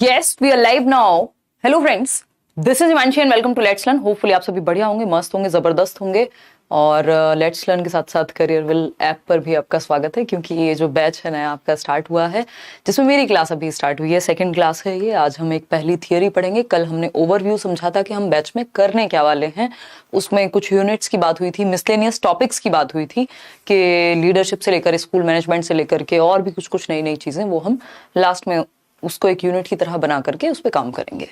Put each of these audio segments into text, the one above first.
Yes, we are live now. Hello friends, this is Himanshi and welcome to Let's Learn. Hopefully आप सभी बढ़िया होंगे, मस्त होंगे, जबरदस्त होंगे और लेट्स लर्न के साथ साथ करियरविल ऐप पर भी आपका स्वागत है क्योंकि ये जो बैच है नया आपका स्टार्ट हुआ है जिसमें मेरी क्लास अभी स्टार्ट हुई है। सेकंड क्लास है ये। आज हम एक पहली थियरी पढ़ेंगे। कल हमने ओवरव्यू समझा था कि हम बैच में करने क्या वाले हैं। उसमें कुछ यूनिट्स की बात हुई थी, मिसलेनियस टॉपिक्स की बात हुई थी कि लीडरशिप से लेकर स्कूल मैनेजमेंट से लेकर के और भी कुछ कुछ नई नई चीज़ें, वो हम लास्ट में उसको एक यूनिट की तरह बना करके उस पर काम करेंगे।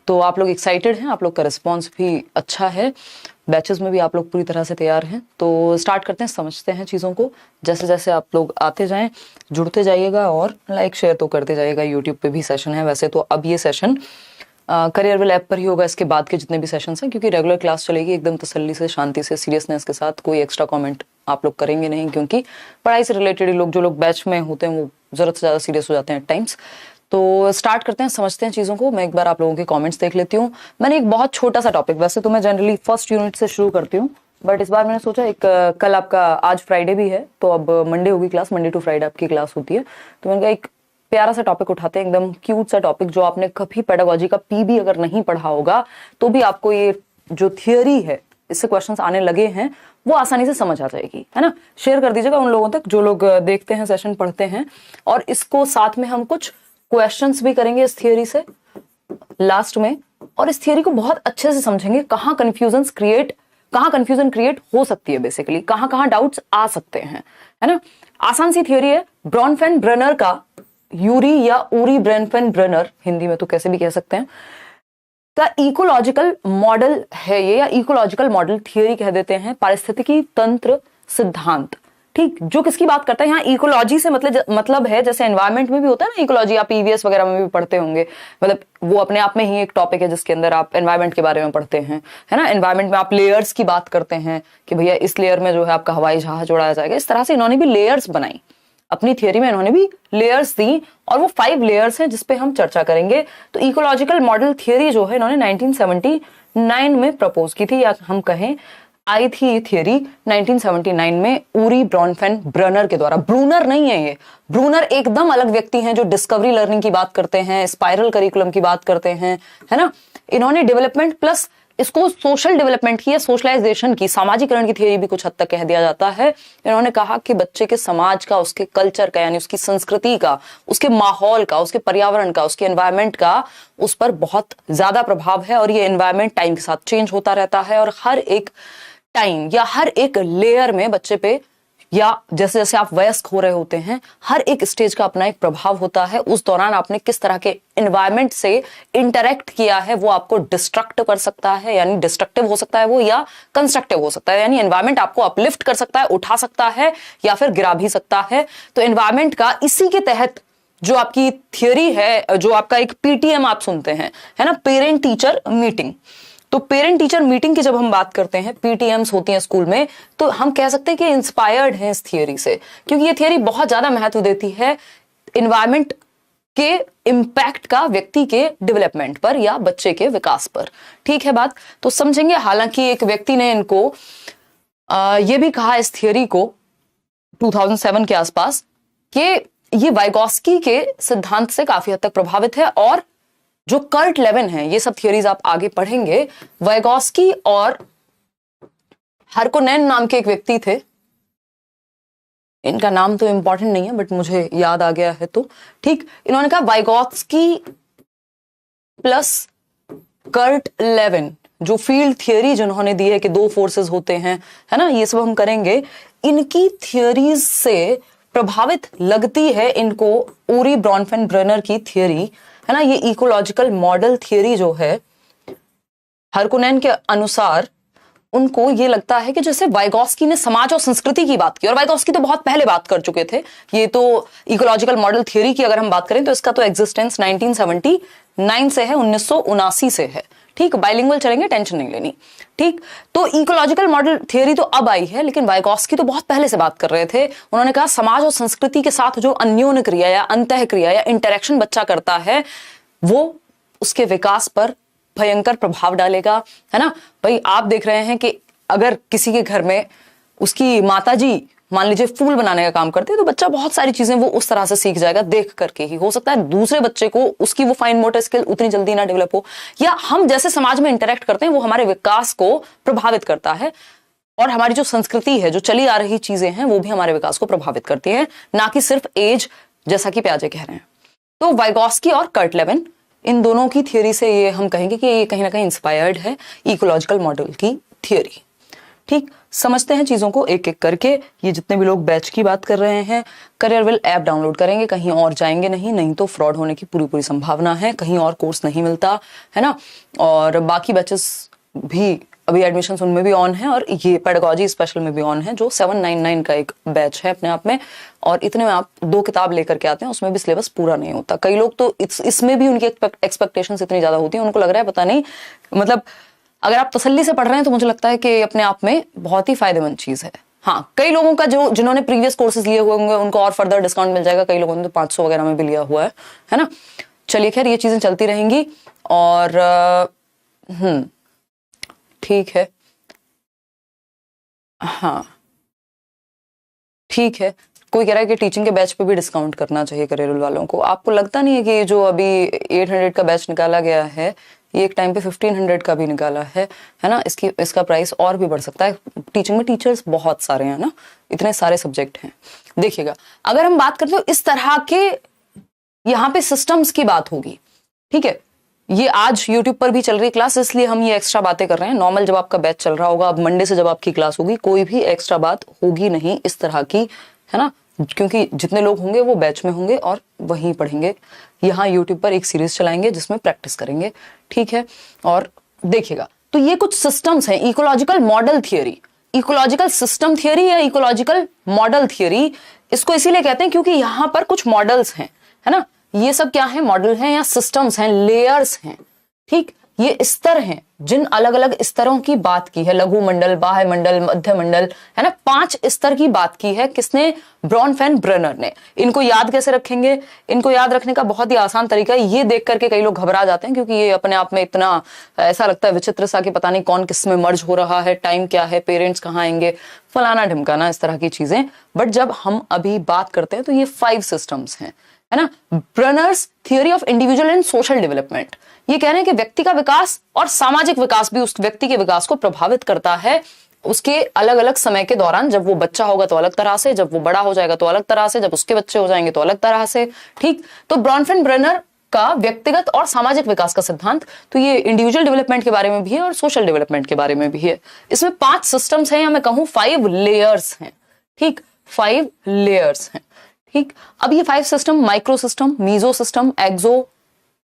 तो आप लोग एक्साइटेड हैं, आप लोग का रिस्पॉन्स भी अच्छा है, बैचेस में भी आप लोग पूरी तरह से तैयार हैं। तो स्टार्ट करते हैं, समझते हैं चीज़ों को। जैसे जैसे आप लोग आते जाएं जुड़ते जाइएगा और लाइक शेयर तो करते जाइएगा। यूट्यूब पे भी सेशन है वैसे तो। अब ये सेशन करियरविल ऐप पर ही होगा इसके बाद के जितने भी सेशंस हैं, क्योंकि रेगुलर क्लास चलेगी एकदम तसल्ली से, शांति से, सीरियसनेस के साथ। कोई एक्स्ट्रा कमेंट आप लोग करेंगे नहीं क्योंकि पढ़ाई से रिलेटेड ही लोग जो लोग बैच में होते हैं वो ज़रूरत से ज़्यादा सीरियस हो जाते हैं टाइम्स। तो स्टार्ट करते हैं, समझते हैं चीज़ों को। मैं एक बार आप लोगों के कमेंट्स देख लेती हूँ। मैंने एक बहुत छोटा सा टॉपिक, वैसे तो मैं जनरली फर्स्ट यूनिट से शुरू करती हूँ, बट इस बार मैंने सोचा एक कल आपका, आज फ्राइडे भी है तो अब मंडे होगी क्लास, मंडे टू फ्राइडे आपकी क्लास होती है। तो मैंने कहा एक प्यारा सा टॉपिक उठाते हैं, एकदम क्यूट सा टॉपिक जो आपने कभी पेडागोजी का पीबी अगर नहीं पढ़ा होगा तो भी आपको ये जो थियरी है इससे क्वेश्चंस आने लगे हैं वो आसानी से समझ आ जाएगी, है ना। शेयर कर दीजिएगा उन लोगों तक जो लोग देखते हैं, सेशन पढ़ते हैं। और इसको साथ में हम कुछ क्वेश्चंस भी करेंगे इस थियरी से लास्ट में, और इस थियरी को बहुत अच्छे से समझेंगे। कहाँ कंफ्यूजन क्रिएट हो सकती है, बेसिकली कहाँ कहाँ डाउट्स आ सकते हैं, है ना। आसान सी थियरी है। ब्रॉनफेन ब्रेनर का, यूरी या उरी ब्रॉनफेन ब्रेनर, हिंदी में तो कैसे भी कह सकते हैं, का इकोलॉजिकल मॉडल है ये, या इकोलॉजिकल मॉडल थियरी कह देते हैं, पारिस्थितिकी तंत्र सिद्धांत। ठीक, जो किसकी बात करता है यहाँ इकोलॉजी से मतलब है, जैसे एनवायरनमेंट में भी होता है ना इकोलॉजी, आप ईवीएस वगैरह में भी पढ़ते होंगे। मतलब वो अपने आप में ही एक टॉपिक है जिसके अंदर आप एनवायरनमेंट के बारे में पढ़ते हैं, है ना। एनवायरनमेंट में आप लेयर्स की बात करते हैं कि भैया इस लेयर में जो है आपका हवाई जहाज उड़ाया जाएगा। इस तरह से इन्होंने भी लेयर्स बनाई अपनी थियरी में, इन्होंने भी लेयर्स दी और वो 5 लेयर्स हैं जिसपे हम चर्चा करेंगे। तो इकोलॉजिकल मॉडल थियरी जो है इन्होंने 1979 में प्रपोज की थी, या हम कहें आई थी ये थियरी 1979 में उरी ब्रॉनफेन ब्रेनर के द्वारा। ब्रूनर नहीं है ये, ब्रूनर एकदम अलग व्यक्ति हैं जो डिस्कवरी लर्निंग की बात करते हैं, स्पाइरल करिकुलम की बात करते हैं, है ना। इन्होंने डेवलपमेंट प्लस इसको सोशल डेवलपमेंट की या सोशलाइजेशन की, सामाजिकरण की थियरी भी कुछ हद तक कह दिया जाता है। इन्होंने कहा कि बच्चे के समाज का, उसके कल्चर का, यानी उसकी संस्कृति का, उसके माहौल का, उसके पर्यावरण का, उसके एनवायरनमेंट का उस पर बहुत ज्यादा प्रभाव है। और ये एनवायरनमेंट टाइम के साथ चेंज होता रहता है और हर एक टाइम या हर एक लेयर में बच्चे पे, या जैसे जैसे आप वयस्क हो रहे होते हैं, हर एक स्टेज का अपना एक प्रभाव होता है। उस दौरान आपने किस तरह के एनवायरनमेंट से इंटरेक्ट किया है वो आपको डिस्ट्रक्ट कर सकता है, यानी डिस्ट्रक्टिव हो सकता है वो, या कंस्ट्रक्टिव हो सकता है, यानी एनवायरनमेंट आपको अपलिफ्ट कर सकता है, उठा सकता है, या फिर गिरा भी सकता है। तो एनवायरनमेंट का इसी के तहत जो आपकी थियरी है, जो आपका एक पीटीएम आप सुनते हैं, है ना, पेरेंट टीचर मीटिंग। तो पेरेंट टीचर मीटिंग की जब हम बात करते हैं, पीटीएम्स होती हैं स्कूल में, तो हम कह सकते हैं कि इंस्पायर्ड हैं इस थियरी से, क्योंकि ये थियरी बहुत ज्यादा महत्व देती है एनवायरनमेंट के इम्पैक्ट का व्यक्ति के डेवलपमेंट पर या बच्चे के विकास पर। ठीक है बात, तो समझेंगे। हालांकि एक व्यक्ति ने इनको ये भी कहा इस थियरी को 2007 के आसपास कि ये वाइगॉस्की के सिद्धांत से काफी हद तक प्रभावित है। और जो कर्ट लेविन है, ये सब थियरीज आप आगे पढ़ेंगे। वाइगॉस्की और हार्कोनेन नाम के एक व्यक्ति थे, इनका नाम तो इंपॉर्टेंट नहीं है बट मुझे याद आ गया है तो ठीक। इन्होंने कहा वाइगॉस्की प्लस कर्ट लेविन, जो फील्ड थियरी जिन्होंने दी है कि 2 फोर्सेस होते हैं, है ना, ये सब हम करेंगे। इनकी थियरीज से प्रभावित लगती है इनको उरी ब्रॉनफेन ब्रेनर की थियरी, है ना। ये इकोलॉजिकल मॉडल थियरी जो है, हार्कोनेन के अनुसार उनको ये लगता है कि जैसे वाइगॉस्की ने समाज और संस्कृति की बात की, और वाइगॉस्की तो बहुत पहले बात कर चुके थे। ये तो इकोलॉजिकल मॉडल थियरी की अगर हम बात करें तो इसका तो एग्जिस्टेंस 1979 से है, 1979 से है। ठीक, बाइलिंगुअल चलेंगे, टेंशन नहीं लेनी। ठीक, तो इकोलॉजिकल मॉडल थियरी तो अब आई है, लेकिन वाइगॉस्की तो बहुत पहले से बात कर रहे थे। उन्होंने कहा समाज और संस्कृति के साथ जो अन्योन्य क्रिया या अंतः क्रिया या इंटरेक्शन बच्चा करता है वो उसके विकास पर भयंकर प्रभाव डालेगा, है ना। भाई आप देख रहे हैं कि अगर किसी के घर में उसकी माताजी मान लीजिए फूल बनाने का काम करते हैं, तो बच्चा बहुत सारी चीजें वो उस तरह से सीख जाएगा देख करके ही। हो सकता है दूसरे बच्चे को उसकी वो फाइन मोटर स्किल उतनी जल्दी ना डेवलप हो, या हम जैसे समाज में इंटरेक्ट करते हैं वो हमारे विकास को प्रभावित करता है, और हमारी जो संस्कृति है, जो चली आ रही चीजें हैं, वो भी हमारे विकास को प्रभावित करती है, ना कि सिर्फ एज, जैसा कि पियाजे कह रहे हैं। तो वाइगोस्की और कर्ट लेविन, इन दोनों की थियोरी से ये हम कहेंगे कि ये कहीं ना कहीं इंस्पायर्ड है इकोलॉजिकल मॉडल की थियोरी। ठीक, समझते हैं चीजों को एक एक करके। ये जितने भी लोग बैच की बात कर रहे हैं, करियरविल ऐप डाउनलोड करेंगे, कहीं और जाएंगे नहीं तो फ्रॉड होने की पूरी पूरी संभावना है, कहीं और कोर्स नहीं मिलता है ना। और बाकी बैचेस भी अभी एडमिशन उनमें भी ऑन है, और ये पेडागोजी स्पेशल में भी ऑन है, जो 799 का एक बैच है अपने आप में। और इतने में आप 2 किताब लेकर के आते हैं, उसमें भी सिलेबस पूरा नहीं होता। कई लोग तो इसमें भी उनकी एक्सपेक्टेशंस इतनी ज्यादा होती है, उनको लग रहा है पता नहीं, मतलब अगर आप तसल्ली से पढ़ रहे हैं तो मुझे लगता है कि अपने आप में बहुत ही फायदेमंद चीज है। हाँ, कई लोगों का जिन्होंने प्रीवियस कोर्सेज लिए हुए होंगे उनको और फर्दर डिस्काउंट मिल जाएगा, कई लोगों ने तो 500 वगैरह में भी लिया हुआ है ना। चलिए खैर, ये चीजें चलती रहेंगी। और ठीक है, हाँ ठीक है। कोई कह रहा है कि टीचिंग के बैच पे भी डिस्काउंट करना चाहिए करियर वालों को। आपको लगता नहीं है कि जो अभी 800 का बैच निकाला गया है, ये एक टाइम पे 1500 का भी निकाला है ना। इसका प्राइस और भी बढ़ सकता है। टीचिंग में टीचर्स बहुत सारे हैं ना, इतने सारे सब्जेक्ट हैं। देखिएगा, अगर हम बात करते हो इस तरह के, यहाँ पे सिस्टम्स की बात होगी, ठीक है। ये आज YouTube पर भी चल रही क्लास, इसलिए हम ये एक्स्ट्रा बातें कर रहे हैं। नॉर्मल जब आपका बैच चल रहा होगा, अब मंडे से जब आपकी क्लास होगी, कोई भी एक्स्ट्रा बात होगी नहीं इस तरह की, है ना, क्योंकि जितने लोग होंगे वो बैच में होंगे और वहीं पढ़ेंगे। यहाँ YouTube पर एक सीरीज चलाएंगे जिसमें प्रैक्टिस करेंगे, ठीक है। और देखिएगा, तो ये कुछ सिस्टम्स हैं, ecological model theory, ecological system theory या इकोलॉजिकल मॉडल थियोरी। इसको इसीलिए कहते हैं क्योंकि यहाँ पर कुछ मॉडल्स हैं, है ना। ये सब क्या है, मॉडल हैं या सिस्टम्स हैं, लेयर्स हैं, ठीक। ये स्तर हैं जिन अलग अलग स्तरों की बात की है, लघु मंडल, बाह्य मंडल, मध्य मंडल, है ना। 5 स्तर की बात की है किसने, ब्रॉनफेन-ब्रेनर ने। इनको याद कैसे रखेंगे, इनको याद रखने का बहुत ही आसान तरीका है। ये देख करके कई लोग घबरा जाते हैं, क्योंकि ये अपने आप में इतना ऐसा लगता है विचित्र सा कि पता नहीं कौन किस में मर्ज हो रहा है, टाइम क्या है, पेरेंट्स कहाँ आएंगे, फलाना ढिमकाना, इस तरह की चीजें। बट जब हम अभी बात करते हैं तो ये 5 सिस्टम्स हैं, है ना। Brenner's theory of individual and social development, ये कह रहे हैं कि व्यक्ति का विकास और सामाजिक विकास भी उस व्यक्ति के विकास को प्रभावित करता है उसके अलग अलग समय के दौरान। जब वो बच्चा होगा तो अलग तरह से, जब वो बड़ा हो जाएगा तो अलग तरह से, जब उसके बच्चे हो जाएंगे तो अलग तरह से, ठीक। तो ब्रॉनफेन-ब्रेनर का व्यक्तिगत और सामाजिक विकास का सिद्धांत, तो ये इंडिविजुअल डेवलपमेंट के बारे में भी है और सोशल डेवलपमेंट के बारे में भी है। इसमें 5 सिस्टम्स हैं, या मैं कहूं 5 लेयर्स हैं, ठीक, 5 लेयर्स हैं, ठीक। अब ये 5 system, micro system, meso system, exo,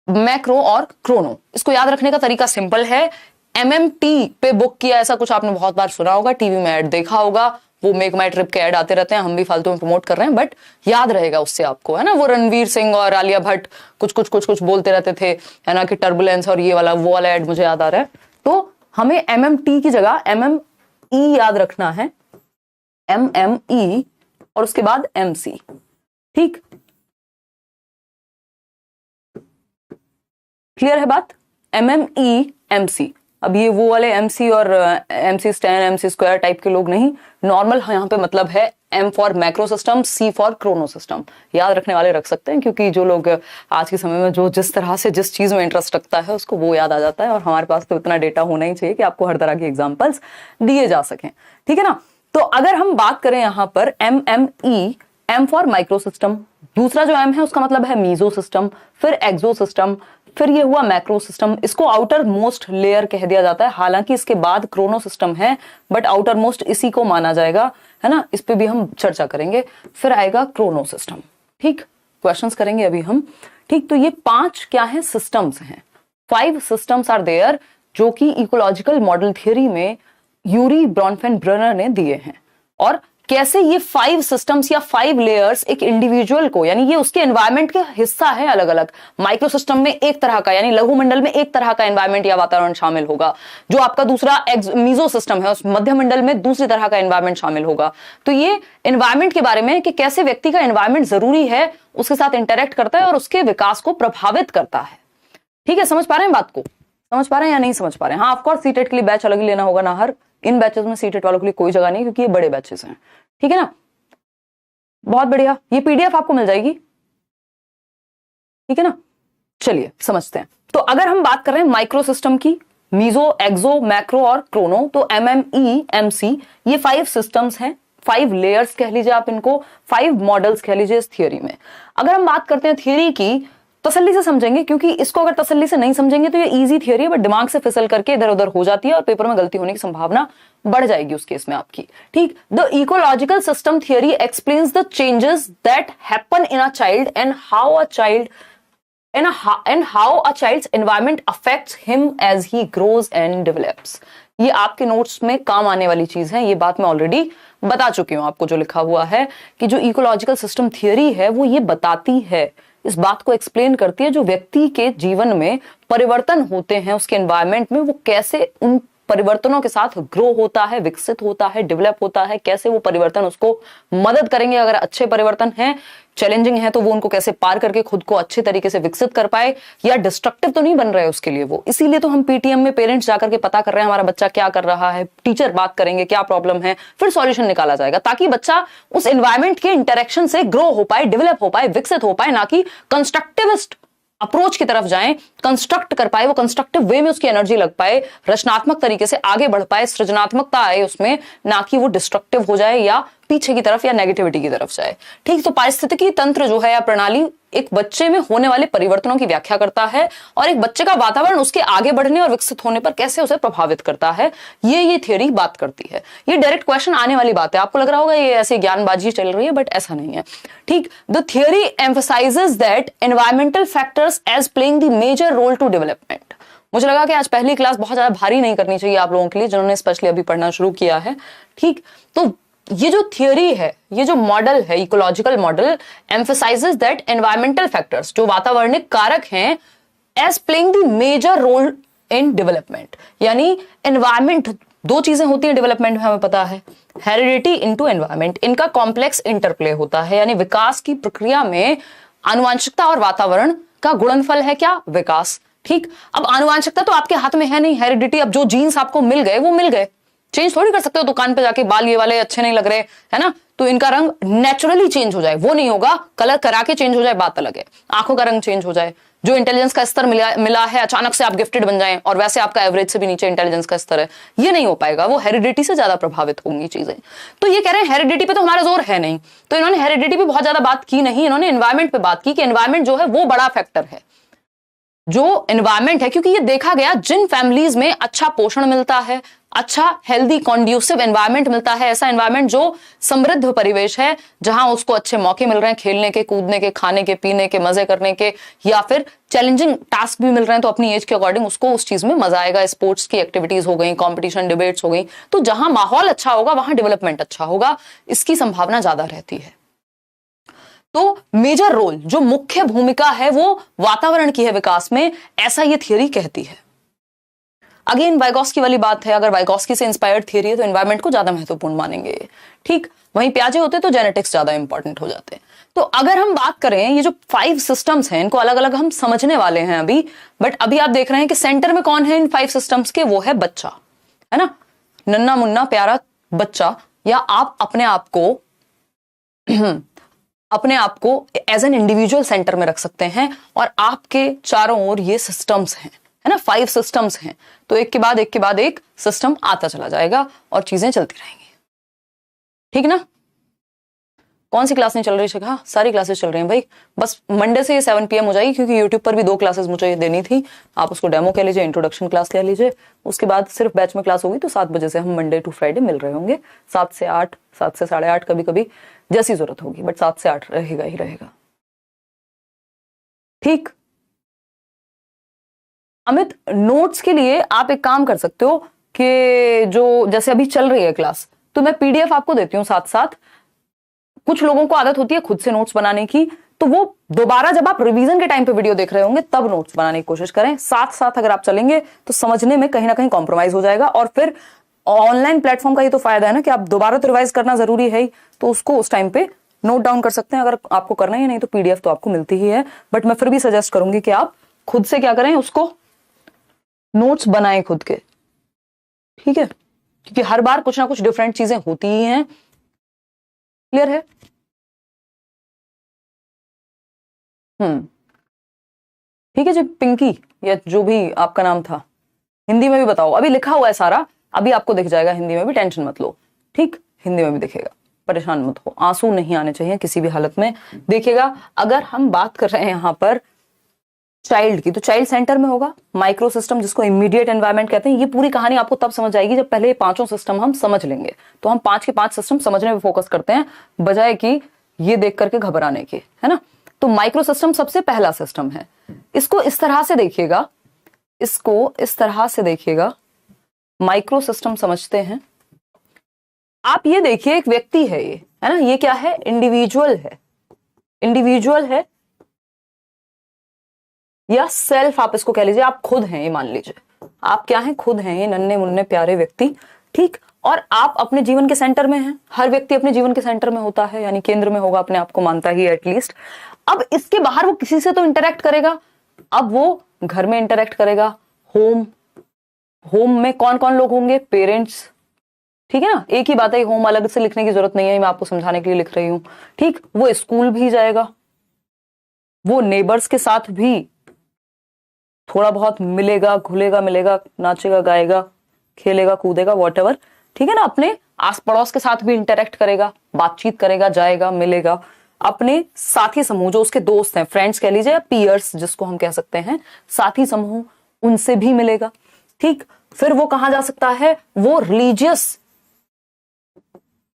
macro और क्रोनो। इसको याद रखने का तरीका सिंपल है। MMT पे बुक किया, ऐसा कुछ आपने बहुत बार सुना होगा, टीवी में ऐड देखा होगा, वो मेक माई ट्रिप के ऐड आते रहते हैं, हम भी फालतू में प्रमोट कर रहे हैं, बट याद रहेगा उससे आपको, है ना। वो रणवीर सिंह और आलिया भट्ट कुछ बोलते रहते थे, है ना, कि टर्बुलेंस और ये वाला वो वाला ऐड मुझे याद आ रहा है। तो हमें MMT की जगह MME याद रखना है, MME और उसके बाद MC, ठीक। क्लियर है बात, MME MC। अब ये वो वाले MC और MC stand, MC square type के लोग नहीं, नॉर्मल यहाँ पे मतलब है M for macro system, C for Chrono system. याद रखने वाले रख सकते हैं, क्योंकि जो लोग आज के समय में जो जिस तरह से जिस चीज में इंटरेस्ट रखता है उसको वो याद आ जाता है, और हमारे पास तो इतना डेटा होना ही चाहिए कि आपको हर तरह के एग्जाम्पल्स दिए जा सकें, ठीक है ना। तो अगर हम बात करें यहाँ पर MME, M for micro system, दूसरा जो M है उसका मतलब है मीजो सिस्टम, फिर एक्सो सिस्टम, फिर ये हुआ मैक्रो सिस्टम। इसको आउटर मोस्ट लेयर कह दिया जाता है, हालांकि इसके बाद क्रोनो सिस्टम है, बट आउटर मोस्ट इसी को माना जाएगा, है ना। इस पे भी हम चर्चा करेंगे। फिर आएगा क्रोनो सिस्टम, ठीक, क्वेश्चंस करेंगे अभी हम, ठीक। तो ये 5 क्या है, सिस्टम्स हैं, 5 सिस्टम्स आर देयर, जो कि इकोलॉजिकल मॉडल थियोरी में यूरी ब्रॉनफेन-ब्रेनर ने दिए हैं। और कैसे ये 5 सिस्टम्स या 5 लेयर्स एक इंडिविजुअल को, यानी ये उसके एनवायरनमेंट के हिस्सा है अलग अलग। माइक्रो सिस्टम में एक तरह का, यानी लघु मंडल में एक तरह का एनवायरनमेंट या वातावरण शामिल होगा। जो आपका दूसरा मीजो सिस्टम है, उस मध्य मंडल में दूसरी तरह का एनवायरनमेंट शामिल होगा। तो ये एनवायरनमेंट के बारे में कि कैसे व्यक्ति का एनवायरनमेंट जरूरी है, उसके साथ इंटरेक्ट करता है और उसके विकास को प्रभावित करता है, ठीक है। समझ पा रहे हैं बात को, समझ पा रहे हैं या नहीं समझ पा रहे हैं। हाँ, ऑफकोर्स सीटेट के लिए बैच अलग ही लेना होगा ना, हर इन बैचेस में सीटेट वालों के लिए कोई जगह नहीं, क्योंकि ये बड़े बैचेस हैं, ठीक है ना। बहुत बढ़िया, ये पीडीएफ आपको मिल जाएगी, ठीक है ना। चलिए समझते हैं। तो अगर हम बात कर रहे हैं माइक्रो सिस्टम की, मीजो, एक्सो, मैक्रो और क्रोनो, तो एमएमई, एमसी, ये 5 सिस्टम्स हैं, 5 लेयर्स कह लीजिए आप इनको, 5 मॉडल्स कह लीजिए इस थियरी में। अगर हम बात करते हैं थियरी की, तसल्ली से समझेंगे, क्योंकि इसको अगर तसल्ली से नहीं समझेंगे तो ये इजी थियरी है, बट दिमाग से फिसल करके इधर उधर हो जाती है और पेपर में गलती होने की संभावना बढ़ जाएगी उस केस में आपकी, ठीक। The ecological system theory explains the changes that happen in a child and how a child's environment affects him as he grows and develops। ये आपके नोट्स में काम आने वाली चीज है, ये बात मैं ऑलरेडी बता चुकी हूं आपको। जो लिखा हुआ है कि जो इकोलॉजिकल सिस्टम थियरी है वो ये बताती है, इस बात को एक्सप्लेन करती है, जो व्यक्ति के जीवन में परिवर्तन होते हैं उसके एनवायरमेंट में, वो कैसे उन परिवर्तनों के साथ ग्रो होता है, विकसित होता है, डेवलप होता है, कैसे वो परिवर्तन उसको मदद करेंगे। अगर अच्छे परिवर्तन हैं, चैलेंजिंग है, तो वो उनको कैसे पार करके खुद को अच्छे तरीके से विकसित कर पाए, या डिस्ट्रक्टिव तो नहीं बन रहे उसके लिए वो। इसीलिए तो हम पीटीएम में पेरेंट्स जाकर के पता कर रहे हैं हमारा बच्चा क्या कर रहा है, टीचर बात करेंगे क्या प्रॉब्लम है, फिर सॉल्यूशन निकाला जाएगा, ताकि बच्चा उस एनवायरमेंट के इंटरेक्शन से ग्रो हो पाए, डेवलप हो पाए, विकसित हो पाए, ना कि कंस्ट्रक्टिविस्ट अप्रोच की तरफ जाएं, कंस्ट्रक्ट कर पाए, वो कंस्ट्रक्टिव वे में उसकी एनर्जी लग पाए, रचनात्मक तरीके से आगे बढ़ पाए, सृजनात्मकता आए उसमें, ना कि वो डिस्ट्रक्टिव हो जाए या पीछे की तरफ या नेगेटिविटी की तरफ जाए, ठीक। तो पारिस्थितिकी तंत्र जो है या प्रणाली एक बच्चे में होने वाले परिवर्तनों की व्याख्या करता है, और एक बच्चे का वातावरण उसके आगे बढ़ने और विकसित होने पर कैसे उसे प्रभावित करता है, ये थियरी बात करती है। ये डायरेक्ट क्वेश्चन आने वाली बात है, आपको लग रहा होगा ये ऐसे ज्ञानबाजी चल रही है, बट ऐसा नहीं है, ठीक। The theory emphasizes that environmental factors as playing the major role to development. मुझे लगा कि आज पहली क्लास बहुत ज्यादा भारी नहीं करनी चाहिए आप लोगों के लिए जिन्होंने स्पेशली अभी पढ़ना शुरू किया है, ठीक। तो ये जो थियरी है, ये जो मॉडल है, ecological model, emphasizes that environmental factors, जो वातावरणिक कारक हैं, as playing the major role in development. यानी एनवायरमेंट, दो चीजें होती हैं डेवलपमेंट में, हमें पता है, हेरिडिटी इनटू एनवायरमेंट, इनका कॉम्प्लेक्स इंटरप्ले होता है। यानी विकास की प्रक्रिया में आनुवांशिकता और वातावरण का गुणनफल है क्या, विकास, ठीक। अब आनुवांशिकता तो आपके हाथ में है नहीं, हेरिडिटी, अब जो जीन्स आपको मिल गए वो मिल गए, चेंज थोड़ी कर सकते हो दुकान पे जाके, बाल ये वाले अच्छे नहीं लग रहे, है ना, तो इनका रंग नेचुरली चेंज हो जाए, वो नहीं होगा, कलर करा के चेंज हो जाए बात अलग है। आंखों का रंग चेंज हो जाए, जो इंटेलिजेंस का स्तर मिला है, अचानक से आप गिफ्टेड बन जाएं और वैसे आपका एवरेज से भी नीचे इंटेलिजेंस का स्तर है, ये नहीं हो पाएगा, वो हेरिडिटी से ज्यादा प्रभावित होंगी चीजें। तो ये कह रहे हैं हेरिडिटी पे तो हमारा जोर है नहीं, तो इन्होंने हेरिडिटी पे बहुत ज्यादा बात की नहीं, इन्होंने एनवायरमेंट पे बात की कि एनवायरमेंट जो है वो बड़ा फैक्टर है, जो एनवायरमेंट है, क्योंकि ये देखा गया जिन फैमिलीज में अच्छा पोषण मिलता है, अच्छा हेल्दी कॉन्ड्यूसिव एनवायरमेंट मिलता है, ऐसा एनवायरमेंट जो समृद्ध परिवेश है, जहां उसको अच्छे मौके मिल रहे हैं खेलने के, कूदने के, खाने के, पीने के, मजे करने के, या फिर चैलेंजिंग टास्क भी मिल रहे हैं, तो अपनी एज के अकॉर्डिंग उसको उस चीज में मजा आएगा, स्पोर्ट्स की एक्टिविटीज हो गई, कॉम्पिटिशन डिबेट्स हो गई, तो जहां माहौल अच्छा होगा वहां डेवलपमेंट अच्छा होगा, इसकी संभावना ज्यादा रहती है। तो मेजर रोल, जो मुख्य भूमिका है वो वातावरण की है विकास में, ऐसा ये थियरी कहती है। अगेन वाइगॉस्की वाली बात है, अगर वाइगॉस्की से इंस्पायर्ड थियरी है तो एनवायरमेंट को ज्यादा महत्वपूर्ण मानेंगे, ठीक। वहीं प्याजे होते तो जेनेटिक्स ज्यादा इंपॉर्टेंट हो जाते। तो अगर हम बात करें, ये जो 5 सिस्टम्स हैं इनको अलग अलग हम समझने वाले हैं अभी, बट अभी आप देख रहे हैं कि सेंटर में कौन है इन 5 सिस्टम्स के, वो है बच्चा, है ना, नन्ना मुन्ना प्यारा बच्चा, या आप अपने आप को एज एन इंडिविजुअल सेंटर में रख सकते हैं, और आपके चारों ओर ये सिस्टम्स हैं, है ना, 5 सिस्टम्स हैं, तो एक के बाद एक सिस्टम आता चला जाएगा और चीजें चलती रहेंगी, ठीक ना। कौन सी क्लास नहीं चल रही शिखा, सारी क्लासेस चल रही हैं भाई, बस मंडे से 7 PM हो जाएगी, क्योंकि यूट्यूब पर भी 2 क्लासेस मुझे देनी थी, आप उसको डेमो कह लीजिए, इंट्रोडक्शन क्लास ले लीजिए, उसके बाद सिर्फ बैच में क्लास होगी, तो 7 बजे से हम मंडे टू फ्राइडे मिल रहे होंगे, 7 से 8, 7 से 8:30, कभी कभी जैसी जरूरत होगी, बट 7 से 8 रहेगा ही रहेगा, ठीक। अमित, नोट्स के लिए आप एक काम कर सकते हो कि जो जैसे अभी चल रही है क्लास, तो मैं पीडीएफ आपको देती हूँ साथ साथ। कुछ लोगों को आदत होती है खुद से नोट्स बनाने की, तो वो दोबारा जब आप रिवीजन के टाइम पे वीडियो देख रहे होंगे तब नोट्स बनाने की कोशिश करें। साथ साथ अगर आप चलेंगे तो समझने में कहीं ना कहीं कॉम्प्रोमाइज हो जाएगा, और फिर ऑनलाइन प्लेटफॉर्म का ये तो फायदा है ना कि आप दोबारा तो रिवाइज करना जरूरी है ही, तो उसको उस टाइम पे नोट डाउन कर सकते हैं अगर आपको करना है, नहीं तो पीडीएफ तो आपको मिलती ही है, बट मैं फिर भी सजेस्ट करूंगी कि आप खुद से क्या करें, उसको नोट्स बनाएं खुद के, ठीक है, क्योंकि हर बार कुछ ना कुछ डिफरेंट चीजें होती ही हैं। क्लियर है? हम्म, ठीक है जी, पिंकी या जो भी आपका नाम था, हिंदी में भी बताओ। अभी लिखा हुआ है सारा, अभी आपको दिख जाएगा हिंदी में भी, टेंशन मत लो। ठीक, हिंदी में भी दिखेगा, परेशान मत हो, आंसू नहीं आने चाहिए किसी भी हालत में। देखिएगा, अगर हम बात कर रहे हैं यहाँ पर चाइल्ड की, तो चाइल्ड सेंटर में होगा माइक्रो सिस्टम, जिसको इमीडिएट एनवायरनमेंट कहते हैं। ये पूरी कहानी आपको तब समझ आएगी जब पहले ये पांचों सिस्टम हम समझ लेंगे। तो हम 5 के 5 सिस्टम समझने में फोकस करते हैं, बजाय कि ये देख करके घबराने के, है ना। तो माइक्रो सिस्टम सबसे पहला सिस्टम है। इसको इस तरह से देखिएगा, इसको इस तरह से देखिएगा, माइक्रो सिस्टम समझते हैं। आप ये देखिए, एक व्यक्ति है ये, है ना, ये क्या है, इंडिविजुअल है, इंडिविजुअल है या सेल्फ आप इसको कह लीजिए, आप खुद हैं ये, मान लीजिए आप क्या हैं, खुद हैं ये नन्हे मुन्ने प्यारे व्यक्ति। ठीक, और आप अपने जीवन के सेंटर में हैं। हर व्यक्ति अपने जीवन के सेंटर में होता है, यानी केंद्र में होगा, अपने आप को मानता ही एटलीस्ट। अब इसके बाहर वो किसी से तो इंटरेक्ट करेगा। अब वो घर में इंटरेक्ट करेगा, होम, होम में कौन कौन लोग होंगे, पेरेंट्स, ठीक है ना। एक ही बात है, होम अलग से लिखने की जरूरत नहीं है, मैं आपको समझाने के लिए लिख रही हूं। ठीक, वो स्कूल भी जाएगा, वो नेबर्स के साथ भी थोड़ा बहुत मिलेगा, घुलेगा मिलेगा, नाचेगा गाएगा, खेलेगा कूदेगा, वॉटेवर, ठीक है ना। अपने आस पड़ोस के साथ भी इंटरेक्ट करेगा, बातचीत करेगा, जाएगा मिलेगा। अपने साथी समूह जो उसके दोस्त हैं, फ्रेंड्स कह लीजिए, या पीयर्स जिसको हम कह सकते हैं, साथी समूह, उनसे भी मिलेगा। ठीक, फिर वो कहां जा सकता है, वो रिलीजियस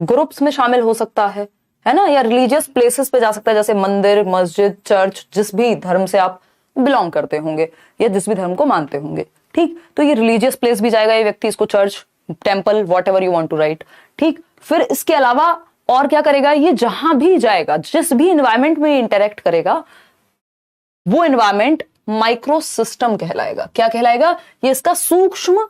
ग्रुप्स में शामिल हो सकता है ना, या रिलीजियस प्लेसेस पे जा सकता है, जैसे मंदिर, मस्जिद, चर्च, जिस भी धर्म से आप बिलोंग करते होंगे या जिस भी धर्म को मानते होंगे। ठीक, तो ये रिलीजियस प्लेस भी जाएगा ये व्यक्ति, इसको church, temple, whatever you want to write. ठीक, फिर इसके अलावा और क्या करेगा, ये जहां भी जाएगा, जिस भी इन्वायरमेंट में इंटरेक्ट करेगा, वो इन्वायरमेंट माइक्रो सिस्टम कहलाएगा। क्या कहलाएगा, ये इसका सूक्ष्म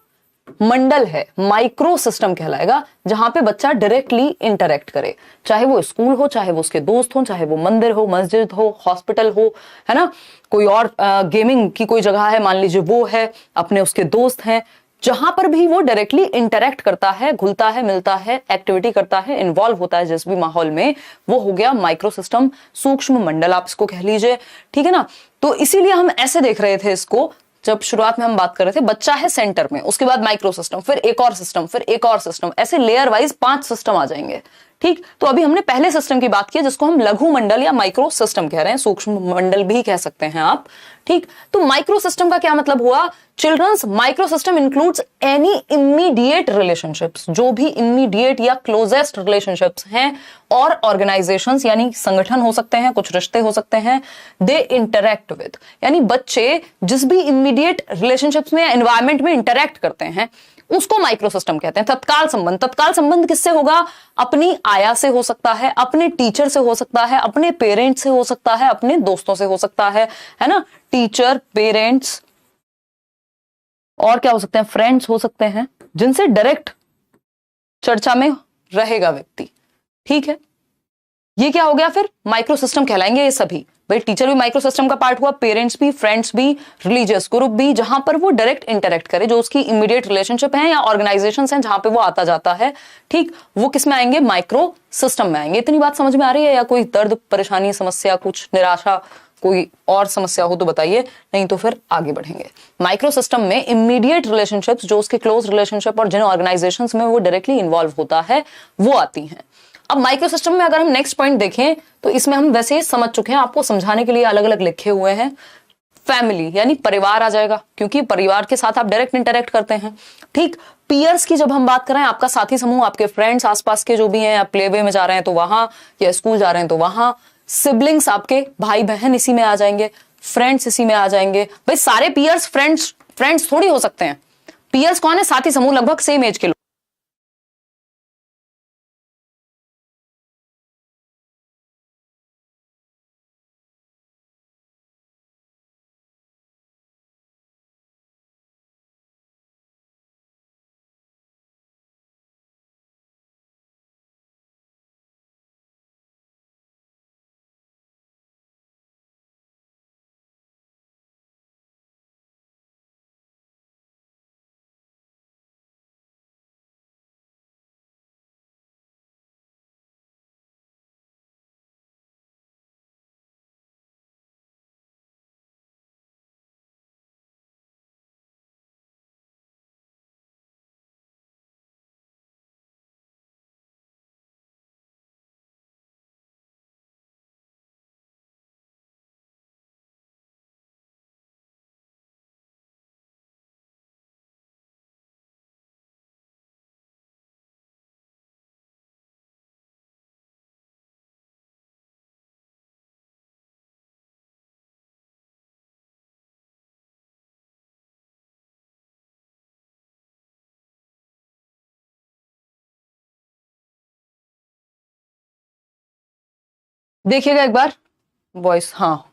मंडल है, माइक्रो सिस्टम कहलाएगा, जहां पे बच्चा डायरेक्टली इंटरेक्ट करे। चाहे वो स्कूल हो, चाहे वो उसके दोस्त हो, चाहे वो मंदिर हो, मस्जिद हो, हॉस्पिटल हो, है ना, कोई और गेमिंग की कोई जगह है मान लीजिए, वो है, अपने उसके दोस्त हैं, जहां पर भी वो डायरेक्टली इंटरेक्ट करता है, घुलता है, मिलता है, एक्टिविटी करता है, इन्वॉल्व होता है जिस भी माहौल में, वो हो गया माइक्रो सिस्टम, सूक्ष्म मंडल आप इसको कह लीजिए। ठीक है ना। तो इसीलिए हम ऐसे देख रहे थे इसको, जब शुरुआत में हम बात कर रहे थे, बच्चा है सेंटर में, उसके बाद माइक्रो सिस्टम, फिर एक और सिस्टम, फिर एक और सिस्टम, ऐसे लेयर वाइज 5 सिस्टम आ जाएंगे। ठीक, तो अभी हमने पहले सिस्टम की बात की जिसको हम लघु मंडल या माइक्रो सिस्टम कह रहे हैं, सूक्ष्म मंडल भी कह सकते हैं आप। ठीक, तो माइक्रो सिस्टम का क्या मतलब हुआ, children's, micro system includes any immediate relationships, जो भी इमीडिएट या क्लोजेस्ट रिलेशनशिप्स हैं, और ऑर्गेनाइजेशंस यानी संगठन हो सकते हैं, कुछ रिश्ते हो सकते हैं, दे इंटरेक्ट विद, यानी बच्चे जिस भी इमीडिएट रिलेशनशिप्स में या एनवायरमेंट में इंटरेक्ट करते हैं उसको माइक्रो सिस्टम कहते हैं। तत्काल संबंध, तत्काल संबंध किससे होगा, अपनी आया से हो सकता है, अपने टीचर से हो सकता है, अपने पेरेंट्स से हो सकता है, अपने दोस्तों से हो सकता है ना। टीचर, पेरेंट्स, और क्या हो सकते हैं, फ्रेंड्स हो सकते हैं, जिनसे डायरेक्ट चर्चा में रहेगा व्यक्ति। ठीक है, ये क्या हो गया, फिर माइक्रो सिस्टम कहलाएंगे ये सभी। भाई टीचर भी माइक्रो सिस्टम का पार्ट हुआ, पेरेंट्स भी, फ्रेंड्स भी, रिलीजियस ग्रुप भी, जहां पर वो डायरेक्ट इंटरेक्ट करे, जो उसकी इमीडिएट रिलेशनशिप है या ऑर्गेनाइजेशंस हैं जहां पे वो आता जाता है। ठीक, वो किस में आएंगे, माइक्रो सिस्टम में आएंगे। इतनी बात समझ में आ रही है, या कोई दर्द, परेशानी, समस्या, कुछ निराशा, कोई और समस्या हो तो बताइए, नहीं तो फिर आगे बढ़ेंगे। माइक्रो सिस्टम में इमीडिएट रिलेशनशिप्स, जो उसके क्लोज रिलेशनशिप और जिन ऑर्गेनाइजेशंस में वो डायरेक्टली इन्वॉल्व होता है, वो आती हैं। अब माइक्रो सिस्टम में अगर हम नेक्स्ट पॉइंट देखें, तो इसमें हम वैसे ही समझ चुके हैं, आपको समझाने के लिए अलग अलग लिखे हुए हैं। फैमिली यानी परिवार आ जाएगा, क्योंकि परिवार के साथ आप डायरेक्ट इंटरेक्ट करते हैं। ठीक, पीयर्स की जब हम बात करें, आपका साथी समूह, आपके फ्रेंड्स आसपास के जो भी हैं, आप प्ले वे में जा रहे हैं तो वहां, या स्कूल जा रहे हैं तो वहां। सिबलिंग्स, आपके भाई बहन इसी में आ जाएंगे, फ्रेंड्स इसी में आ जाएंगे। भाई सारे पीयर्स फ्रेंड्स फ्रेंड्स थोड़ी हो सकते हैं। पीयर्स कौन है, साथी समूह, लगभग सेम एज के लोग। देखिएगा एक बार वॉइस, हाँ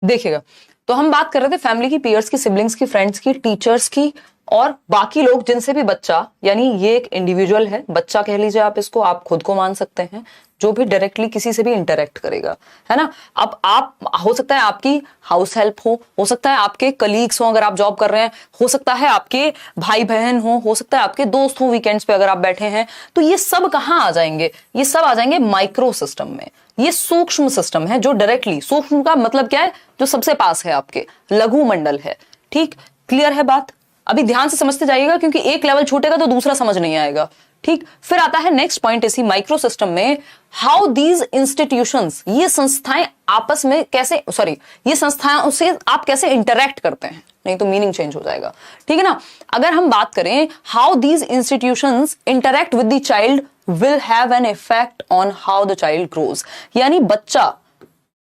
देखिएगा। तो हम बात कर रहे थे फैमिली की, पीयर्स की, सिबलिंग्स की, फ्रेंड्स की, टीचर्स की और बाकी लोग जिनसे भी बच्चा, यानी ये एक इंडिविजुअल है, बच्चा कह लीजिए आप इसको, आप खुद को मान सकते हैं, जो भी डायरेक्टली किसी से भी इंटरेक्ट करेगा, है ना। अब आप, हो सकता है आपकी हाउस हेल्प हो सकता है आपके कलीग्स हो अगर आप जॉब कर रहे हैं, हो सकता है आपके भाई बहन हो सकता है आपके दोस्त हो वीकेंड्स पे अगर आप बैठे हैं, तो ये सब कहां आ जाएंगे, ये सब आ जाएंगे माइक्रो सिस्टम में। ये सूक्ष्म सिस्टम है जो डायरेक्टली, सूक्ष्म का मतलब क्या है, जो सबसे पास है आपके, लघु मंडल है। ठीक, क्लियर है बात? अभी ध्यान से समझते जाइएगा क्योंकि एक लेवल छूटेगा तो दूसरा समझ नहीं आएगा। ठीक, फिर आता है नेक्स्ट पॉइंट इसी माइक्रो सिस्टम में, हाउ दीज इंस्टीट्यूशंस, ये संस्थाएं आपस में कैसे, सॉरी, ये संस्थाओं से आप कैसे इंटरेक्ट करते हैं, नहीं तो मीनिंग चेंज हो जाएगा। ठीक है ना। अगर हम बात करें how these institutions interact with the child will have an effect on how the child grows, यानी बच्चा,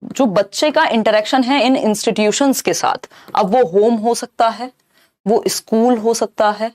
जो बच्चे का इंटरेक्शन है इन इंस्टीट्यूशंस के साथ, अब वो होम हो सकता है, वो स्कूल हो सकता है,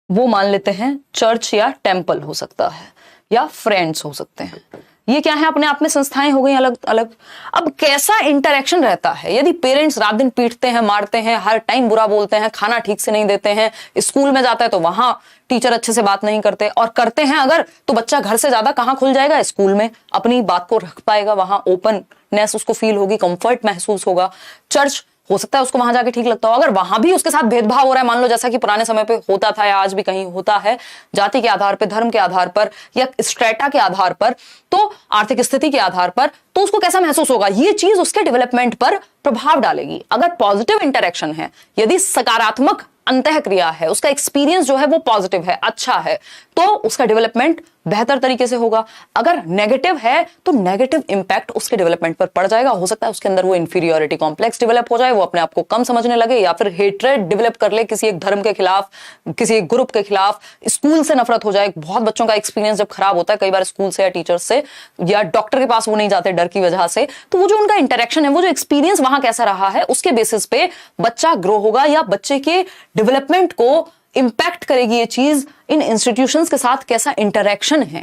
वो मान लेते हैं चर्च या टेंपल हो सकता है, या फ्रेंड्स हो सकते हैं। ये क्या है, अपने आप में संस्थाएं हो गई अलग अलग। अब कैसा इंटरेक्शन रहता है, यदि पेरेंट्स रात दिन पीटते हैं, मारते हैं, हर टाइम बुरा बोलते हैं, खाना ठीक से नहीं देते हैं, स्कूल में जाता है तो वहां टीचर अच्छे से बात नहीं करते, और करते हैं अगर तो बच्चा घर से ज्यादा कहां खुल जाएगा, स्कूल में अपनी बात को रख पाएगा, वहां ओपननेस उसको फील होगी, कंफर्ट महसूस होगा। चर्च हो सकता है उसको वहां जाके ठीक लगता हो, अगर वहां भी उसके साथ भेदभाव हो रहा है, मान लो जैसा कि पुराने समय पे होता था या आज भी कहीं होता है, जाति के आधार पर, धर्म के आधार पर, या स्ट्रेटा के आधार पर, तो आर्थिक स्थिति के आधार पर, तो उसको कैसा महसूस होगा, ये चीज उसके डेवलपमेंट पर प्रभाव डालेगी। अगर पॉजिटिव इंटरेक्शन है, यदि सकारात्मक अंतः क्रिया है, उसका एक्सपीरियंस जो है वो पॉजिटिव है, अच्छा है, तो उसका डेवलपमेंट बेहतर तरीके से होगा। अगर नेगेटिव है तो नेगेटिव इंपैक्ट उसके डेवलपमेंट पर पड़ जाएगा। हो सकता है उसके अंदर वो इंफीरियोरिटी कॉम्प्लेक्स डेवलप हो जाए, वो अपने आप को कम समझने लगे, या फिर हेट्रेड डेवलप कर ले किसी एक धर्म के खिलाफ, किसी एक ग्रुप के खिलाफ, स्कूल से नफरत हो जाए। बहुत बच्चों का एक्सपीरियंस जब खराब होता है कई बार स्कूल से या टीचर्स से, या डॉक्टर के पास वो नहीं जाते डर की वजह से, तो वो जो उनका इंटरेक्शन है, वो जो एक्सपीरियंस वहां कैसा रहा है, उसके बेसिस पे बच्चा ग्रो होगा, या बच्चे के डेवलपमेंट को इंपैक्ट करेगी ये चीज, इन इंस्टीट्यूशंस के साथ कैसा इंटरेक्शन है।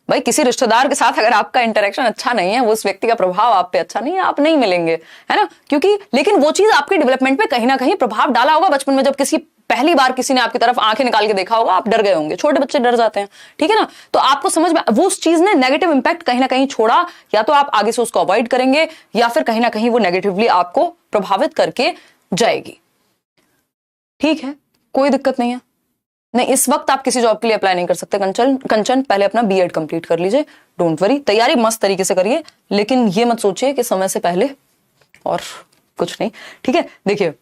भाई किसी रिश्तेदार के साथ अगर आपका इंटरेक्शन अच्छा नहीं है, वो उस व्यक्ति का प्रभाव आप पे अच्छा नहीं है, आप नहीं मिलेंगे, है ना, क्योंकि लेकिन वो चीज आपके डेवलपमेंट पे कहीं ना कहीं प्रभाव डाला होगा। बचपन में जब किसी पहली बार किसी ने आपकी तरफ आंखें निकाल के देखा होगा, आप डर गए होंगे, छोटे बच्चे डर जाते हैं, ठीक है ना। तो आपको समझ में वो उस चीज ने नेगेटिव इंपैक्ट कहीं ना कहीं छोड़ा, या तो आप आगे से उसको अवॉइड करेंगे, या फिर कहीं ना कहीं वो नेगेटिवली आपको प्रभावित करके जाएगी। ठीक है, कोई दिक्कत नहीं है। नहीं, इस वक्त आप किसी जॉब के लिए अप्लाई नहीं कर सकते कंचन, पहले अपना बीएड कंप्लीट कर लीजिए, डोंट वरी, तैयारी मस्त तरीके से करिए, लेकिन ये मत सोचिए कि समय से पहले और कुछ नहीं। ठीक है, देखिए,